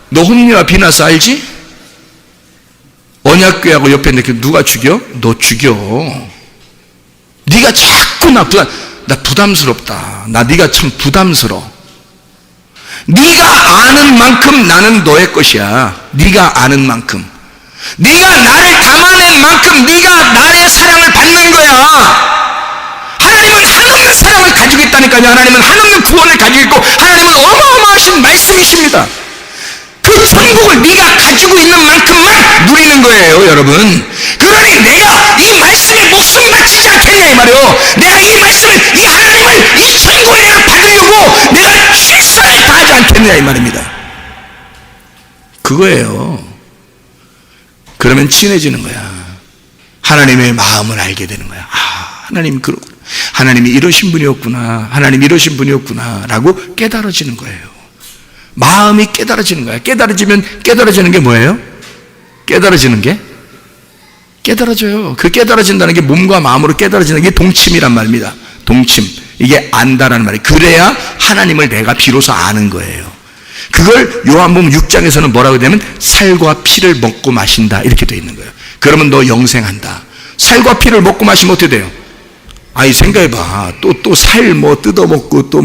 너 홈리와 비나스 알지? 언약궤하고 옆에 있는데 누가 죽여? 너 죽여. 네가 자꾸 나 부담스럽다. 나 네가 참 부담스러워. 네가 아는 만큼 나는 너의 것이야. 네가 아는 만큼, 네가 나를 담아낸 만큼 네가 나의 사랑을 받는 거야. 하나님은 한없는 사랑을 가지고 있다니까요. 하나님은 한없는 구원을 가지고 있고 하나님은 어마어마하신 말씀이십니다. 그 천국을 네가 가지고 있는 만큼만 누리는 거예요, 여러분. 그러니 내가 이 말씀에 목숨 바치지 않겠냐 이 말이요. 내가 이 말씀을, 이 하나님을, 이 천국을 내가 받으려고 내가 최선을 다하지 않겠냐 이 말입니다. 그거예요. 그러면 친해지는 거야. 하나님의 마음을 알게 되는 거야. 하나님이 이러신 분이었구나, 하나님 이러신 분이었구나 라고 깨달아지는 거예요. 마음이 깨달아지는 거야. 깨달아지는 게 뭐예요? 깨달아져요. 그 깨달아진다는 게 몸과 마음으로 깨달아지는 게 동침이란 말입니다. 동침, 이게 안다라는 말이에요. 그래야 하나님을 내가 비로소 아는 거예요. 그걸 요한복음 6장에서는 뭐라고 되냐면 살과 피를 먹고 마신다 이렇게 되어 있는 거예요. 그러면 너 영생한다. 살과 피를 먹고 마시면 어떻게 돼요? 생각해봐. 또 살 뜯어먹고 또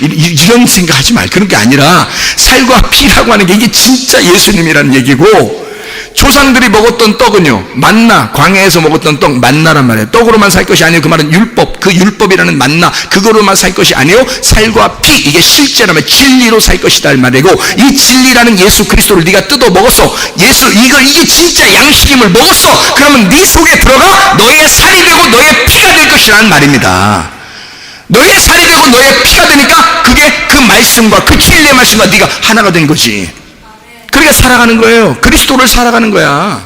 이런 생각하지 말. 그런 게 아니라 살과 피라고 하는 게 이게 진짜 예수님이라는 얘기고, 조상들이 먹었던 떡은요, 만나, 광야에서 먹었던 떡 만나란 말이에요. 떡으로만 살 것이 아니에요. 그 말은 율법, 그 율법이라는 만나, 그거로만 살 것이 아니에요. 살과 피, 이게 실제라면 진리로 살 것이다 이 말이고, 이 진리라는 예수 그리스도를 네가 뜯어 먹었어. 이게 진짜 양식임을 먹었어. 그러면 네 속에 들어가 너의 살이 되고 너의 피가 될 것이라는 말입니다. 너의 살이 되고 너의 피가 되니까 그게 그 말씀과 그 진리의 말씀과 네가 하나가 된 거지. 그러니까 살아가는 거예요. 그리스도를 살아가는 거야.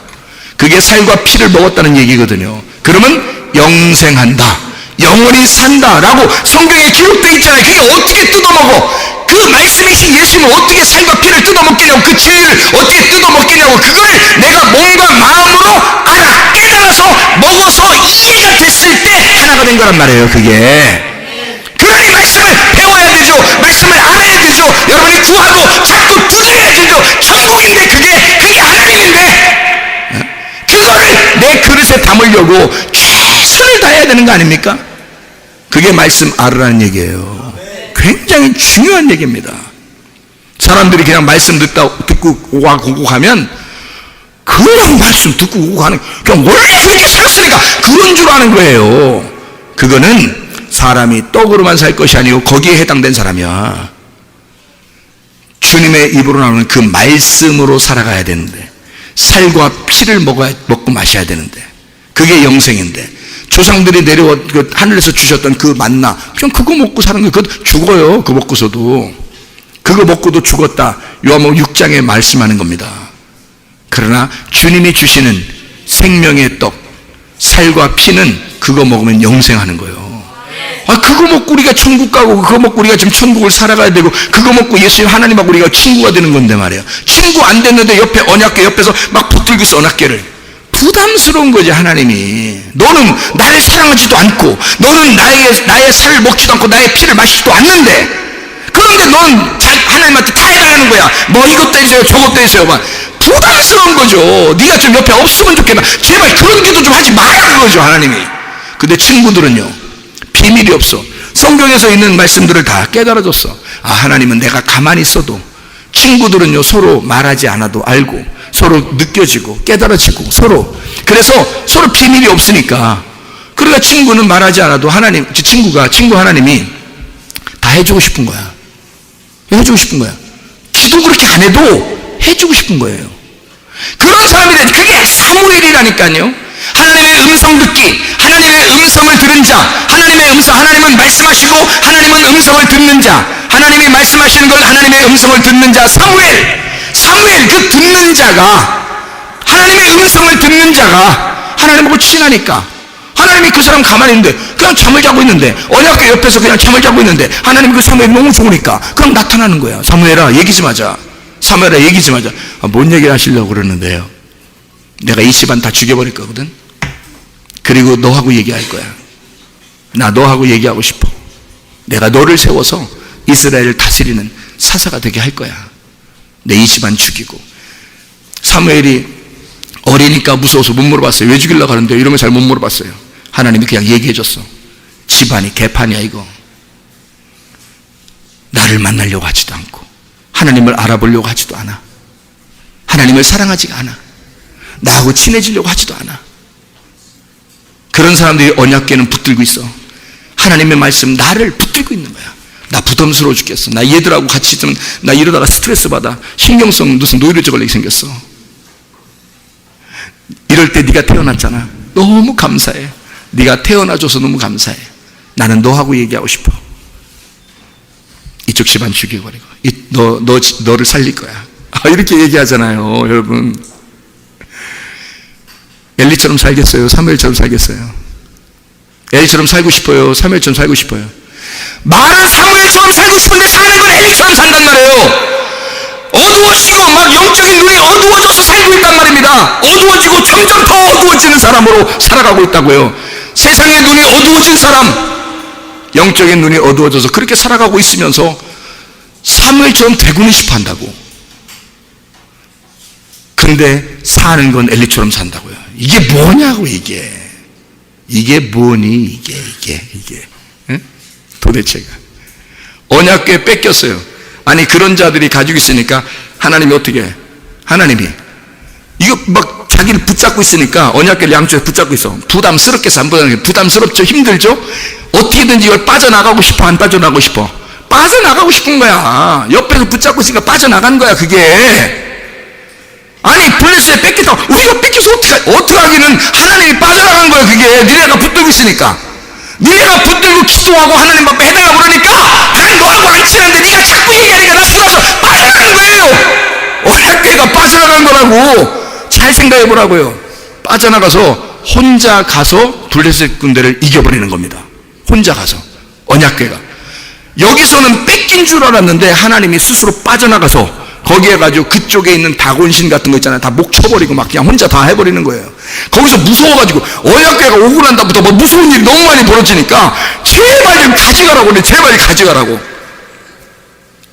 그게 살과 피를 먹었다는 얘기거든요. 그러면 영생한다, 영원히 산다 라고 성경에 기록되어 있잖아요. 그게 어떻게 뜯어먹어? 그 말씀이신 예수님은 어떻게 살과 피를 뜯어먹겠냐고, 그 진리를 어떻게 뜯어먹겠냐고. 그거를 내가 몸과 마음으로 알아, 깨달아서 먹어서 이해가 됐을 때 하나가 된 거란 말이에요. 그게. 그러니 말씀을 배워야 되죠. 말씀을 알아야 되죠. 여러분이 구하고 자꾸 두드려야 되죠. 천국인데 그게 하나님인데, 그거를 내 그릇에 담으려고 최선을 다해야 되는 거 아닙니까? 그게 말씀 알으라는 얘기예요. 굉장히 중요한 얘기입니다. 사람들이 그냥 말씀 듣고 오고 가면, 그냥 말씀 듣고 오고 가는, 그냥 원래 그렇게 살았으니까 그런 줄 아는 거예요. 그거는 사람이 떡으로만 살 것이 아니고 거기에 해당된 사람이야. 주님의 입으로 나오는 그 말씀으로 살아가야 되는데, 살과 피를 먹고 마셔야 되는데, 그게 영생인데, 조상들이 그 하늘에서 주셨던 그 만나, 그냥 그거 먹고 사는 거예요. 그거 죽어요. 그거 먹고서도. 그거 먹고도 죽었다. 요한복음 6장에 말씀하는 겁니다. 그러나 주님이 주시는 생명의 떡, 살과 피는 그거 먹으면 영생하는 거예요. 그거 먹고 우리가 천국 가고, 그거 먹고 우리가 지금 천국을 살아가야 되고, 그거 먹고 예수님 하나님하고 우리가 친구가 되는 건데 말이에요. 친구 안 됐는데 옆에 언약궤 옆에서 막 붙들고 있어, 언약궤를. 부담스러운 거지. 하나님이 너는 나를 사랑하지도 않고, 너는 나의 살을 먹지도 않고 나의 피를 마시지도 않는데, 그런데 넌 하나님한테 다 해달라는 거야. 뭐 이것도 해주세요, 저것도 해주세요. 막 부담스러운 거죠. 네가 좀 옆에 없으면 좋겠나, 제발 그런 기도 좀 하지 마라 그거죠, 하나님이. 근데 친구들은요, 비밀이 없어. 성경에서 있는 말씀들을 다 깨달아줬어. 아, 하나님은 내가 가만히 있어도, 친구들은요 서로 말하지 않아도 알고 서로 느껴지고 깨달아지고 그래서 서로 비밀이 없으니까, 그러니까 친구는 말하지 않아도 친구 하나님이 다 해주고 싶은 거야. 해주고 싶은 거야. 기도 그렇게 안 해도 해주고 싶은 거예요. 그런 사람이 그게 사무엘이라니까요. 하나님의 음성 듣기, 하나님의 음성을 들은 자, 하나님은 말씀하시고 하나님은 음성을 듣는 자, 하나님이 말씀하시는 걸 하나님의 음성을 듣는 자, 사무엘 그 듣는 자가, 하나님의 음성을 듣는 자가 하나님하고 친하니까, 하나님이 그 사람 가만히 있는데 그냥 잠을 자고 있는데, 언약궤 옆에서 그냥 잠을 자고 있는데 하나님이 그 사무엘이 너무 좋으니까 그냥 나타나는 거야. 사무엘아 얘기 좀 하자. 뭔 얘기를 하시려고 그러는데요, 내가 이 집안 다 죽여버릴 거거든. 그리고 너하고 얘기할 거야. 나 너하고 얘기하고 싶어. 내가 너를 세워서 이스라엘을 다스리는 사사가 되게 할 거야. 내 이 집안 죽이고. 사무엘이 어리니까 무서워서 못 물어봤어요. 왜 죽이려고 하는데 이런 거 잘 못 물어봤어요. 하나님이 그냥 얘기해 줬어. 집안이 개판이야 이거. 나를 만나려고 하지도 않고 하나님을 알아보려고 하지도 않아. 하나님을 사랑하지가 않아. 나하고 친해지려고 하지도 않아. 그런 사람들이 언약궤는 붙들고 있어. 하나님의 말씀 나를 붙들고 있는 거야. 나 부담스러워 죽겠어. 나 얘들하고 같이 있으면 나 이러다가 스트레스 받아. 신경성 무슨 노이로제 걸리게 생겼어. 이럴 때 네가 태어났잖아. 너무 감사해. 네가 태어나줘서 너무 감사해. 나는 너하고 얘기하고 싶어. 이쪽 집안 죽여버리고 너를 살릴 거야. 이렇게 얘기하잖아요. 여러분, 엘리처럼 살겠어요? 사무엘처럼 살겠어요? 엘리처럼 살고 싶어요? 사무엘처럼 살고 싶어요? 말은 사무엘처럼 살고 싶은데 사는 건 엘리처럼 산단 말이에요. 어두워지고 막 영적인 눈이 어두워져서 살고 있단 말입니다. 어두워지고 점점 더 어두워지는 사람으로 살아가고 있다고요. 세상의 눈이 어두워진 사람, 영적인 눈이 어두워져서 그렇게 살아가고 있으면서 사무엘처럼 되고는 싶어 한다고. 근데 사는 건 엘리처럼 산다고요. 이게 뭐냐고. 이게 뭐니 이게 응? 도대체가. 언약궤 뺏겼어요. 아니 그런 자들이 가지고 있으니까 하나님이 어떻게 해? 하나님이 이거 막 자기를 붙잡고 있으니까, 언약궤를 양쪽에 붙잡고 있어. 부담스럽겠어 안 부담스럽죠? 힘들죠? 어떻게든지 이걸 빠져나가고 싶어 안 빠져나가고 싶어? 빠져나가고 싶은 거야. 옆에서 붙잡고 있으니까 빠져나간 거야 그게. 아니 블레셋에 뺏겼다고 우리가 뺏겨서 어떻게 하기는, 하나님이 빠져나간 거야 그게. 니네가 붙들고 있으니까. 니네가 붙들고 기도하고 하나님 앞에 해달라고 그러니까 난 너하고 안 친한데 니가 자꾸 얘기하니까 나 속아서 빠져나간 거예요. 언약궤가 빠져나간 거라고. 잘 생각해 보라고요. 빠져나가서 혼자 가서 블레셋 군대를 이겨버리는 겁니다. 혼자 가서. 언약궤가 여기서는 뺏긴 줄 알았는데 하나님이 스스로 빠져나가서 거기에 가지고 그쪽에 있는 다곤신 같은 거 있잖아요. 다 목 쳐버리고 막 그냥 혼자 다 해버리는 거예요. 거기서 무서워가지고 언약궤가 오고 난 다음부터 뭐 무서운 일이 너무 많이 벌어지니까 제발 좀 가져가라고 그래. 제발 가져가라고.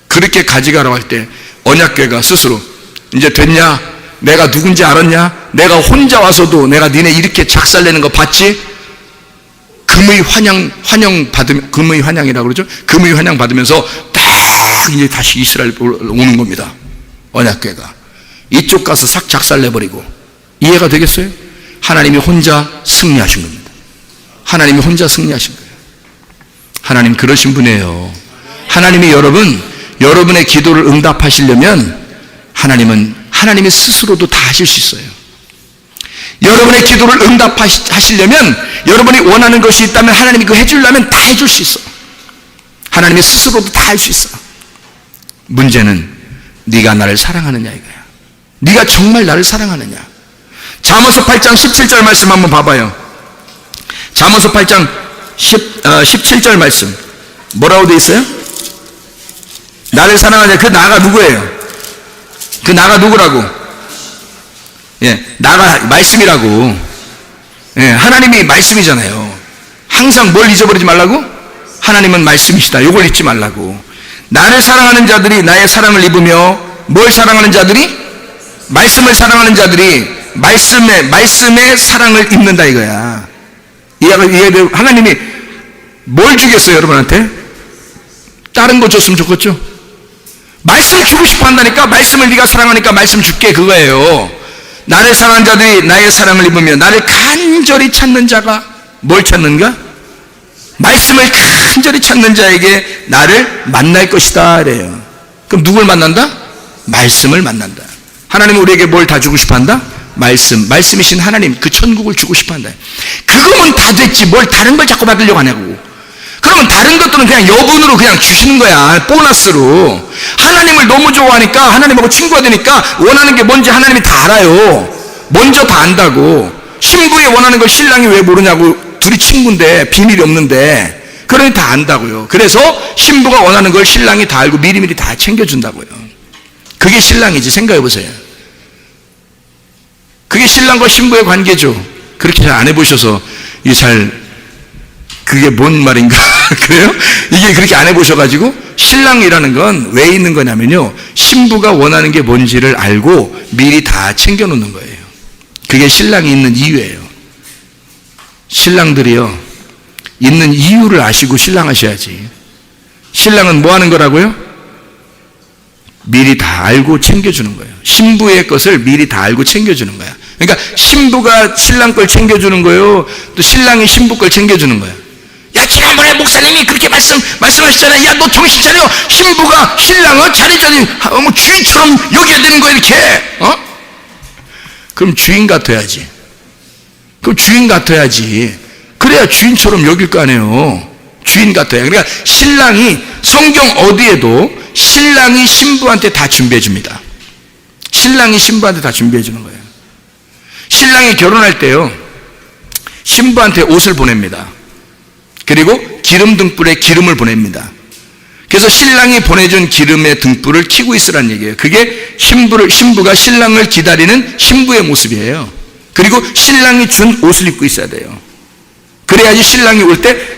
그렇게 가져가라고 할 때 언약궤가 스스로 이제 됐냐? 내가 누군지 알았냐? 내가 혼자 와서도 내가 니네 이렇게 작살내는 거 봤지? 금의 환영 받으면, 금의 환영이라고 그러죠? 금의 환영 받으면서 딱 이제 다시 이스라엘 오는 겁니다. 언약궤가. 이쪽 가서 싹 작살내버리고. 이해가 되겠어요? 하나님이 혼자 승리하신 겁니다. 하나님이 혼자 승리하신 거예요. 하나님 그러신 분이에요. 하나님이 여러분의 기도를 응답하시려면 하나님이 스스로도 다 하실 수 있어요. 여러분의 기도를 응답하시려면, 여러분이 원하는 것이 있다면 하나님이 그거 해주려면 다 해줄 수 있어. 하나님이 스스로도 다 할 수 있어. 문제는 네가 나를 사랑하느냐 이거야. 네가 정말 나를 사랑하느냐. 잠언서 8장 17절 말씀 한번 봐봐요. 잠언서 8장 17절 말씀 뭐라고 돼 있어요? 나를 사랑하냐. 그 나가 누구예요? 그 나가 누구라고? 나가 말씀이라고. 하나님이 말씀이잖아요. 항상 뭘 잊어버리지 말라고? 하나님은 말씀이시다. 이걸 잊지 말라고. 나를 사랑하는 자들이 나의 사랑을 입으며, 뭘 사랑하는 자들이? 말씀을 사랑하는 자들이 말씀의 사랑을 입는다 이거야. 하나님이 뭘 주겠어요, 여러분한테? 다른 거 줬으면 좋겠죠? 말씀 주고 싶어 한다니까. 말씀을 네가 사랑하니까 말씀 줄게, 그거예요. 나를 사랑하는 자들이 나의 사랑을 입으며 나를 간절히 찾는 자가 뭘 찾는가? 말씀을 간절히 찾는 자에게 나를 만날 것이다 그래요. 그럼 누굴 만난다? 말씀을 만난다. 하나님은 우리에게 뭘 다 주고 싶어 한다? 말씀이신 하나님, 그 천국을 주고 싶어 한다. 그거면 다 됐지, 뭘 다른 걸 자꾸 받으려고 하냐고. 그러면 다른 것들은 그냥 여분으로 그냥 주시는 거야, 보너스로. 하나님을 너무 좋아하니까, 하나님하고 친구가 되니까 원하는 게 뭔지 하나님이 다 알아요. 먼저 다 안다고. 신부의 원하는 걸 신랑이 왜 모르냐고. 둘이 친구인데, 비밀이 없는데, 그러니 다 안다고요. 그래서 신부가 원하는 걸 신랑이 다 알고 미리미리 다 챙겨준다고요. 그게 신랑이지. 생각해 보세요. 그게 신랑과 신부의 관계죠. 그렇게 잘 안 해보셔서 이게 그게 뭔 말인가 그래요? 이게 그렇게 안 해보셔가지고, 신랑이라는 건 왜 있는 거냐면요, 신부가 원하는 게 뭔지를 알고 미리 다 챙겨놓는 거예요. 그게 신랑이 있는 이유예요. 신랑들이요, 있는 이유를 아시고 신랑하셔야지. 신랑은 뭐 하는 거라고요? 미리 다 알고 챙겨주는 거예요. 신부의 것을 미리 다 알고 챙겨주는 거야. 그러니까 신부가 신랑 걸 챙겨주는 거예요, 또 신랑이 신부 걸 챙겨주는 거야. 야, 지난번에 목사님이 그렇게 말씀하셨잖아요. 야, 너 정신 차려. 신부가 신랑을 잘해줘야지, 뭐 주인처럼 여겨야 되는 거야, 이렇게. 그럼 주인 같아야지. 그래야 주인처럼 여길 거 아니에요. 주인 같아야. 그러니까 신랑이, 성경 어디에도 신랑이 신부한테 다 준비해 줍니다. 신랑이 신부한테 다 준비해 주는 거예요. 신랑이 결혼할 때요, 신부한테 옷을 보냅니다. 그리고 기름 등불에 기름을 보냅니다. 그래서 신랑이 보내준 기름의 등불을 켜고 있으란 얘기예요. 그게 신부가 신랑을 기다리는 신부의 모습이에요. 그리고 신랑이 준 옷을 입고 있어야 돼요. 그래야지 신랑이 올 때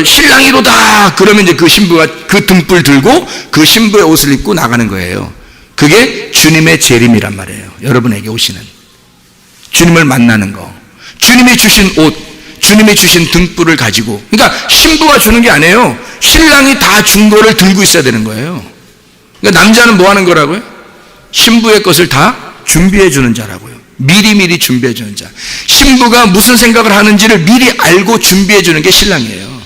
신랑이로다 그러면 이제 그 신부가 그 등불 들고 그 신부의 옷을 입고 나가는 거예요. 그게 주님의 재림이란 말이에요. 여러분에게 오시는, 주님을 만나는 거, 주님이 주신 옷, 주님이 주신 등불을 가지고. 그러니까 신부가 주는 게 아니에요. 신랑이 다 준 거를 들고 있어야 되는 거예요. 그러니까 남자는 뭐 하는 거라고요? 신부의 것을 다 준비해 주는 자라고요. 미리미리 준비해 주는 자. 신부가 무슨 생각을 하는지를 미리 알고 준비해 주는 게 신랑이에요.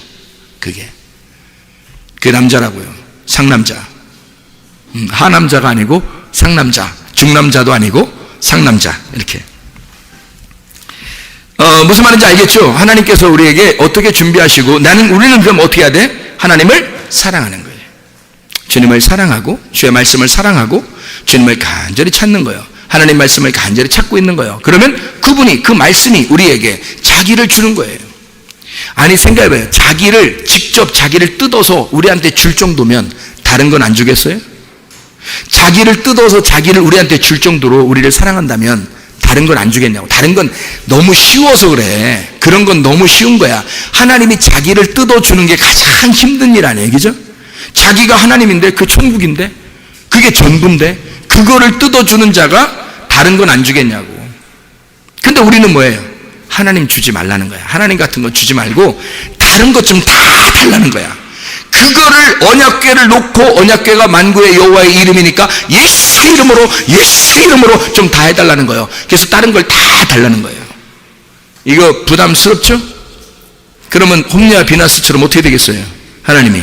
그게 남자라고요. 상남자. 하남자가 아니고 상남자, 중남자도 아니고 상남자, 이렇게. 무슨 말인지 알겠죠? 하나님께서 우리에게 어떻게 준비하시고, 우리는 그럼 어떻게 해야 돼? 하나님을 사랑하는 거예요. 주님을 사랑하고, 주의 말씀을 사랑하고, 주님을 간절히 찾는 거예요. 하나님 말씀을 간절히 찾고 있는 거예요. 그러면 그 말씀이 우리에게 자기를 주는 거예요. 아니, 생각해봐요. 직접 자기를 뜯어서 우리한테 줄 정도면 다른 건 안 주겠어요? 자기를 뜯어서 자기를 우리한테 줄 정도로 우리를 사랑한다면 다른 건 안 주겠냐고. 다른 건 너무 쉬워서 그래. 그런 건 너무 쉬운 거야. 하나님이 자기를 뜯어주는 게 가장 힘든 일 아니에요, 그죠? 자기가 하나님인데, 그 천국인데, 그게 전부인데, 그거를 뜯어주는 자가 다른 건 안 주겠냐고. 근데 우리는 뭐예요? 하나님 주지 말라는 거야. 하나님 같은 거 주지 말고 다른 것 좀 다 달라는 거야. 그거를 언약궤를 놓고, 언약궤가 만구의 여호와의 이름이니까 예수의 이름으로 좀 다 해달라는 거예요. 그래서 다른 걸 다 달라는 거예요. 이거 부담스럽죠? 그러면 홈리와 비나스처럼 어떻게 되겠어요? 하나님이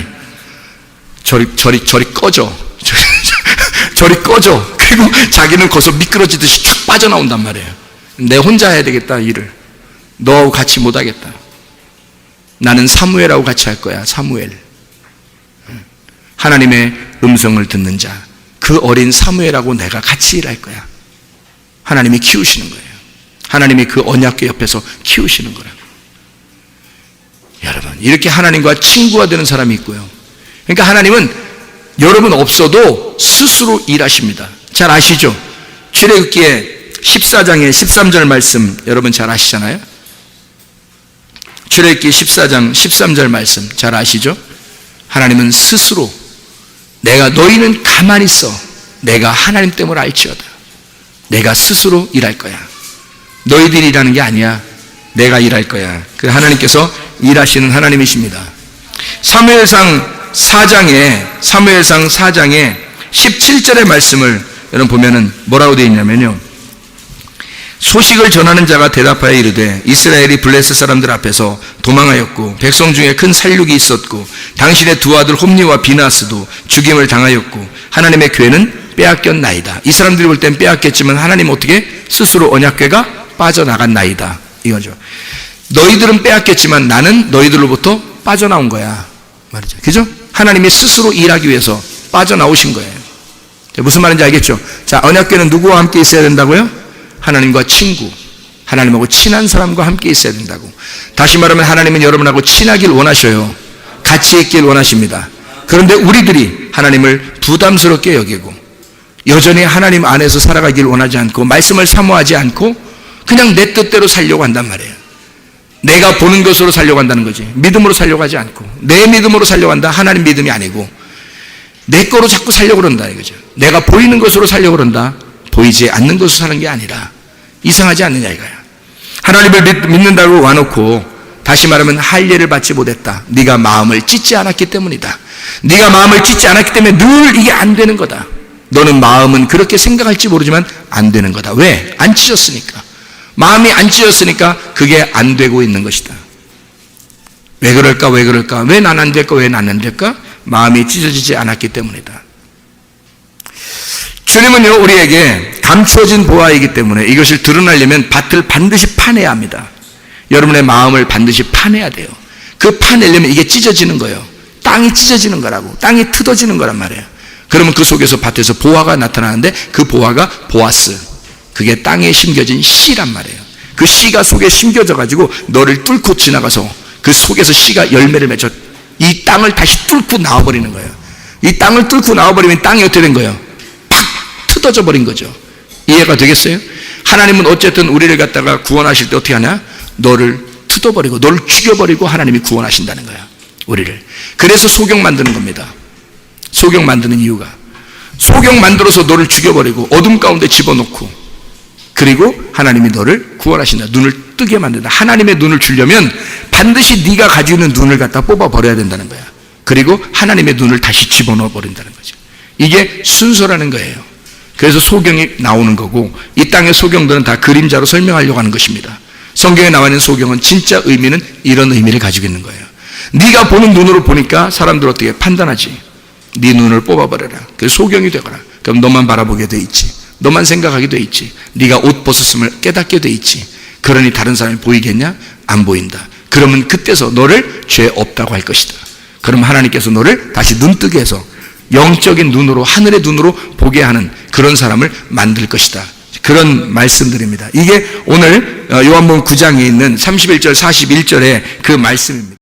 저리 꺼져. 저리 꺼져. 그리고 자기는 거기서 미끄러지듯이 쭉 빠져나온단 말이에요. 내 혼자 해야 되겠다, 일을. 너하고 같이 못하겠다. 나는 사무엘하고 같이 할 거야. 사무엘. 하나님의 음성을 듣는 자, 그 어린 사무엘하고 내가 같이 일할 거야. 하나님이 키우시는 거예요. 하나님이 그 언약궤 옆에서 키우시는 거라고. 여러분, 이렇게 하나님과 친구가 되는 사람이 있고요. 그러니까 하나님은 여러분 없어도 스스로 일하십니다. 잘 아시죠? 출애굽기에 14장의 13절 말씀 여러분 잘 아시잖아요? 출애굽기 14장 13절 말씀 잘 아시죠? 하나님은 스스로, 너희는 가만히 있어. 내가 하나님 때문에 알지어다. 내가 스스로 일할 거야. 너희들이 일하는 게 아니야. 내가 일할 거야. 그 하나님께서 일하시는 하나님이십니다. 사무엘상 4장에 17절의 말씀을 여러분 보면은 뭐라고 되어 있냐면요. 소식을 전하는 자가 대답하여 이르되 이스라엘이 블레셋 사람들 앞에서 도망하였고 백성 중에 큰 살육이 있었고 당신의 두 아들 홈니와 비나스도 죽임을 당하였고 하나님의 교회는 빼앗겼나이다. 이 사람들이 볼 땐 빼앗겼지만 하나님 어떻게 스스로 언약궤가 빠져나갔나이다 이거죠. 너희들은 빼앗겼지만 나는 너희들로부터 빠져나온 거야 말이죠. 그죠? 하나님이 스스로 일하기 위해서 빠져나오신 거예요. 무슨 말인지 알겠죠? 자, 언약궤는 누구와 함께 있어야 된다고요? 하나님과 친구, 하나님하고 친한 사람과 함께 있어야 된다고. 다시 말하면 하나님은 여러분하고 친하길 원하셔요. 같이 있길 원하십니다. 그런데 우리들이 하나님을 부담스럽게 여기고 여전히 하나님 안에서 살아가길 원하지 않고 말씀을 사모하지 않고 그냥 내 뜻대로 살려고 한단 말이에요. 내가 보는 것으로 살려고 한다는 거지. 믿음으로 살려고 하지 않고 내 믿음으로 살려고 한다. 하나님 믿음이 아니고 내 거로 자꾸 살려고 그런다 이거죠. 내가 보이는 것으로 살려고 그런다. 보이지 않는 것으로 사는 게 아니라 이상하지 않느냐 이거야. 하나님을 믿는다고 와놓고 다시 말하면 할례를 받지 못했다. 네가 마음을 찢지 않았기 때문이다. 네가 마음을 찢지 않았기 때문에 늘 이게 안 되는 거다. 너는 마음은 그렇게 생각할지 모르지만 안 되는 거다. 왜? 안 찢었으니까. 마음이 안 찢었으니까 그게 안 되고 있는 것이다. 왜 그럴까? 왜 난 안 될까? 왜 난 안 될까? 마음이 찢어지지 않았기 때문이다. 주님은요 우리에게 감추어진 보화이기 때문에 이것을 드러나려면 밭을 반드시 파내야 합니다. 여러분의 마음을 반드시 파내야 돼요. 그 파내려면 이게 찢어지는 거예요. 땅이 찢어지는 거라고. 땅이 뜯어지는 거란 말이에요. 그러면 그 속에서 밭에서 보화가 나타나는데 그 보화가 보아스, 그게 땅에 심겨진 씨란 말이에요. 그 씨가 속에 심겨져 가지고 너를 뚫고 지나가서 그 속에서 씨가 열매를 맺어 이 땅을 다시 뚫고 나와버리는 거예요. 이 땅을 뚫고 나와버리면 땅이 어떻게 된 거예요? 팍 뜯어져 버린 거죠. 이해가 되겠어요? 하나님은 어쨌든 우리를 갖다가 구원하실 때 어떻게 하냐? 너를 뜯어버리고 너를 죽여버리고 하나님이 구원하신다는 거야 우리를. 그래서 소경 만드는 겁니다. 소경 만드는 이유가 소경 만들어서 너를 죽여버리고 어둠 가운데 집어넣고 그리고 하나님이 너를 구원하신다. 눈을 뜨게 만든다. 하나님의 눈을 주려면 반드시 네가 가지고 있는 눈을 갖다 뽑아버려야 된다는 거야. 그리고 하나님의 눈을 다시 집어넣어 버린다는 거죠. 이게 순서라는 거예요. 그래서 소경이 나오는 거고 이 땅의 소경들은 다 그림자로 설명하려고 하는 것입니다. 성경에 나와 있는 소경은 진짜 의미는 이런 의미를 가지고 있는 거예요. 네가 보는 눈으로 보니까 사람들 어떻게 판단하지? 네 눈을 뽑아버려라. 그래서 소경이 되거라. 그럼 너만 바라보게 돼 있지. 너만 생각하게 돼 있지. 네가 옷 벗었음을 깨닫게 돼 있지. 그러니 다른 사람이 보이겠냐? 안 보인다. 그러면 그때서 너를 죄 없다고 할 것이다. 그럼 하나님께서 너를 다시 눈뜨게 해서 영적인 눈으로 하늘의 눈으로 보게 하는 그런 사람을 만들 것이다. 그런 말씀들입니다. 이게 오늘 요한복음 9장에 있는 31절 41절의 그 말씀입니다.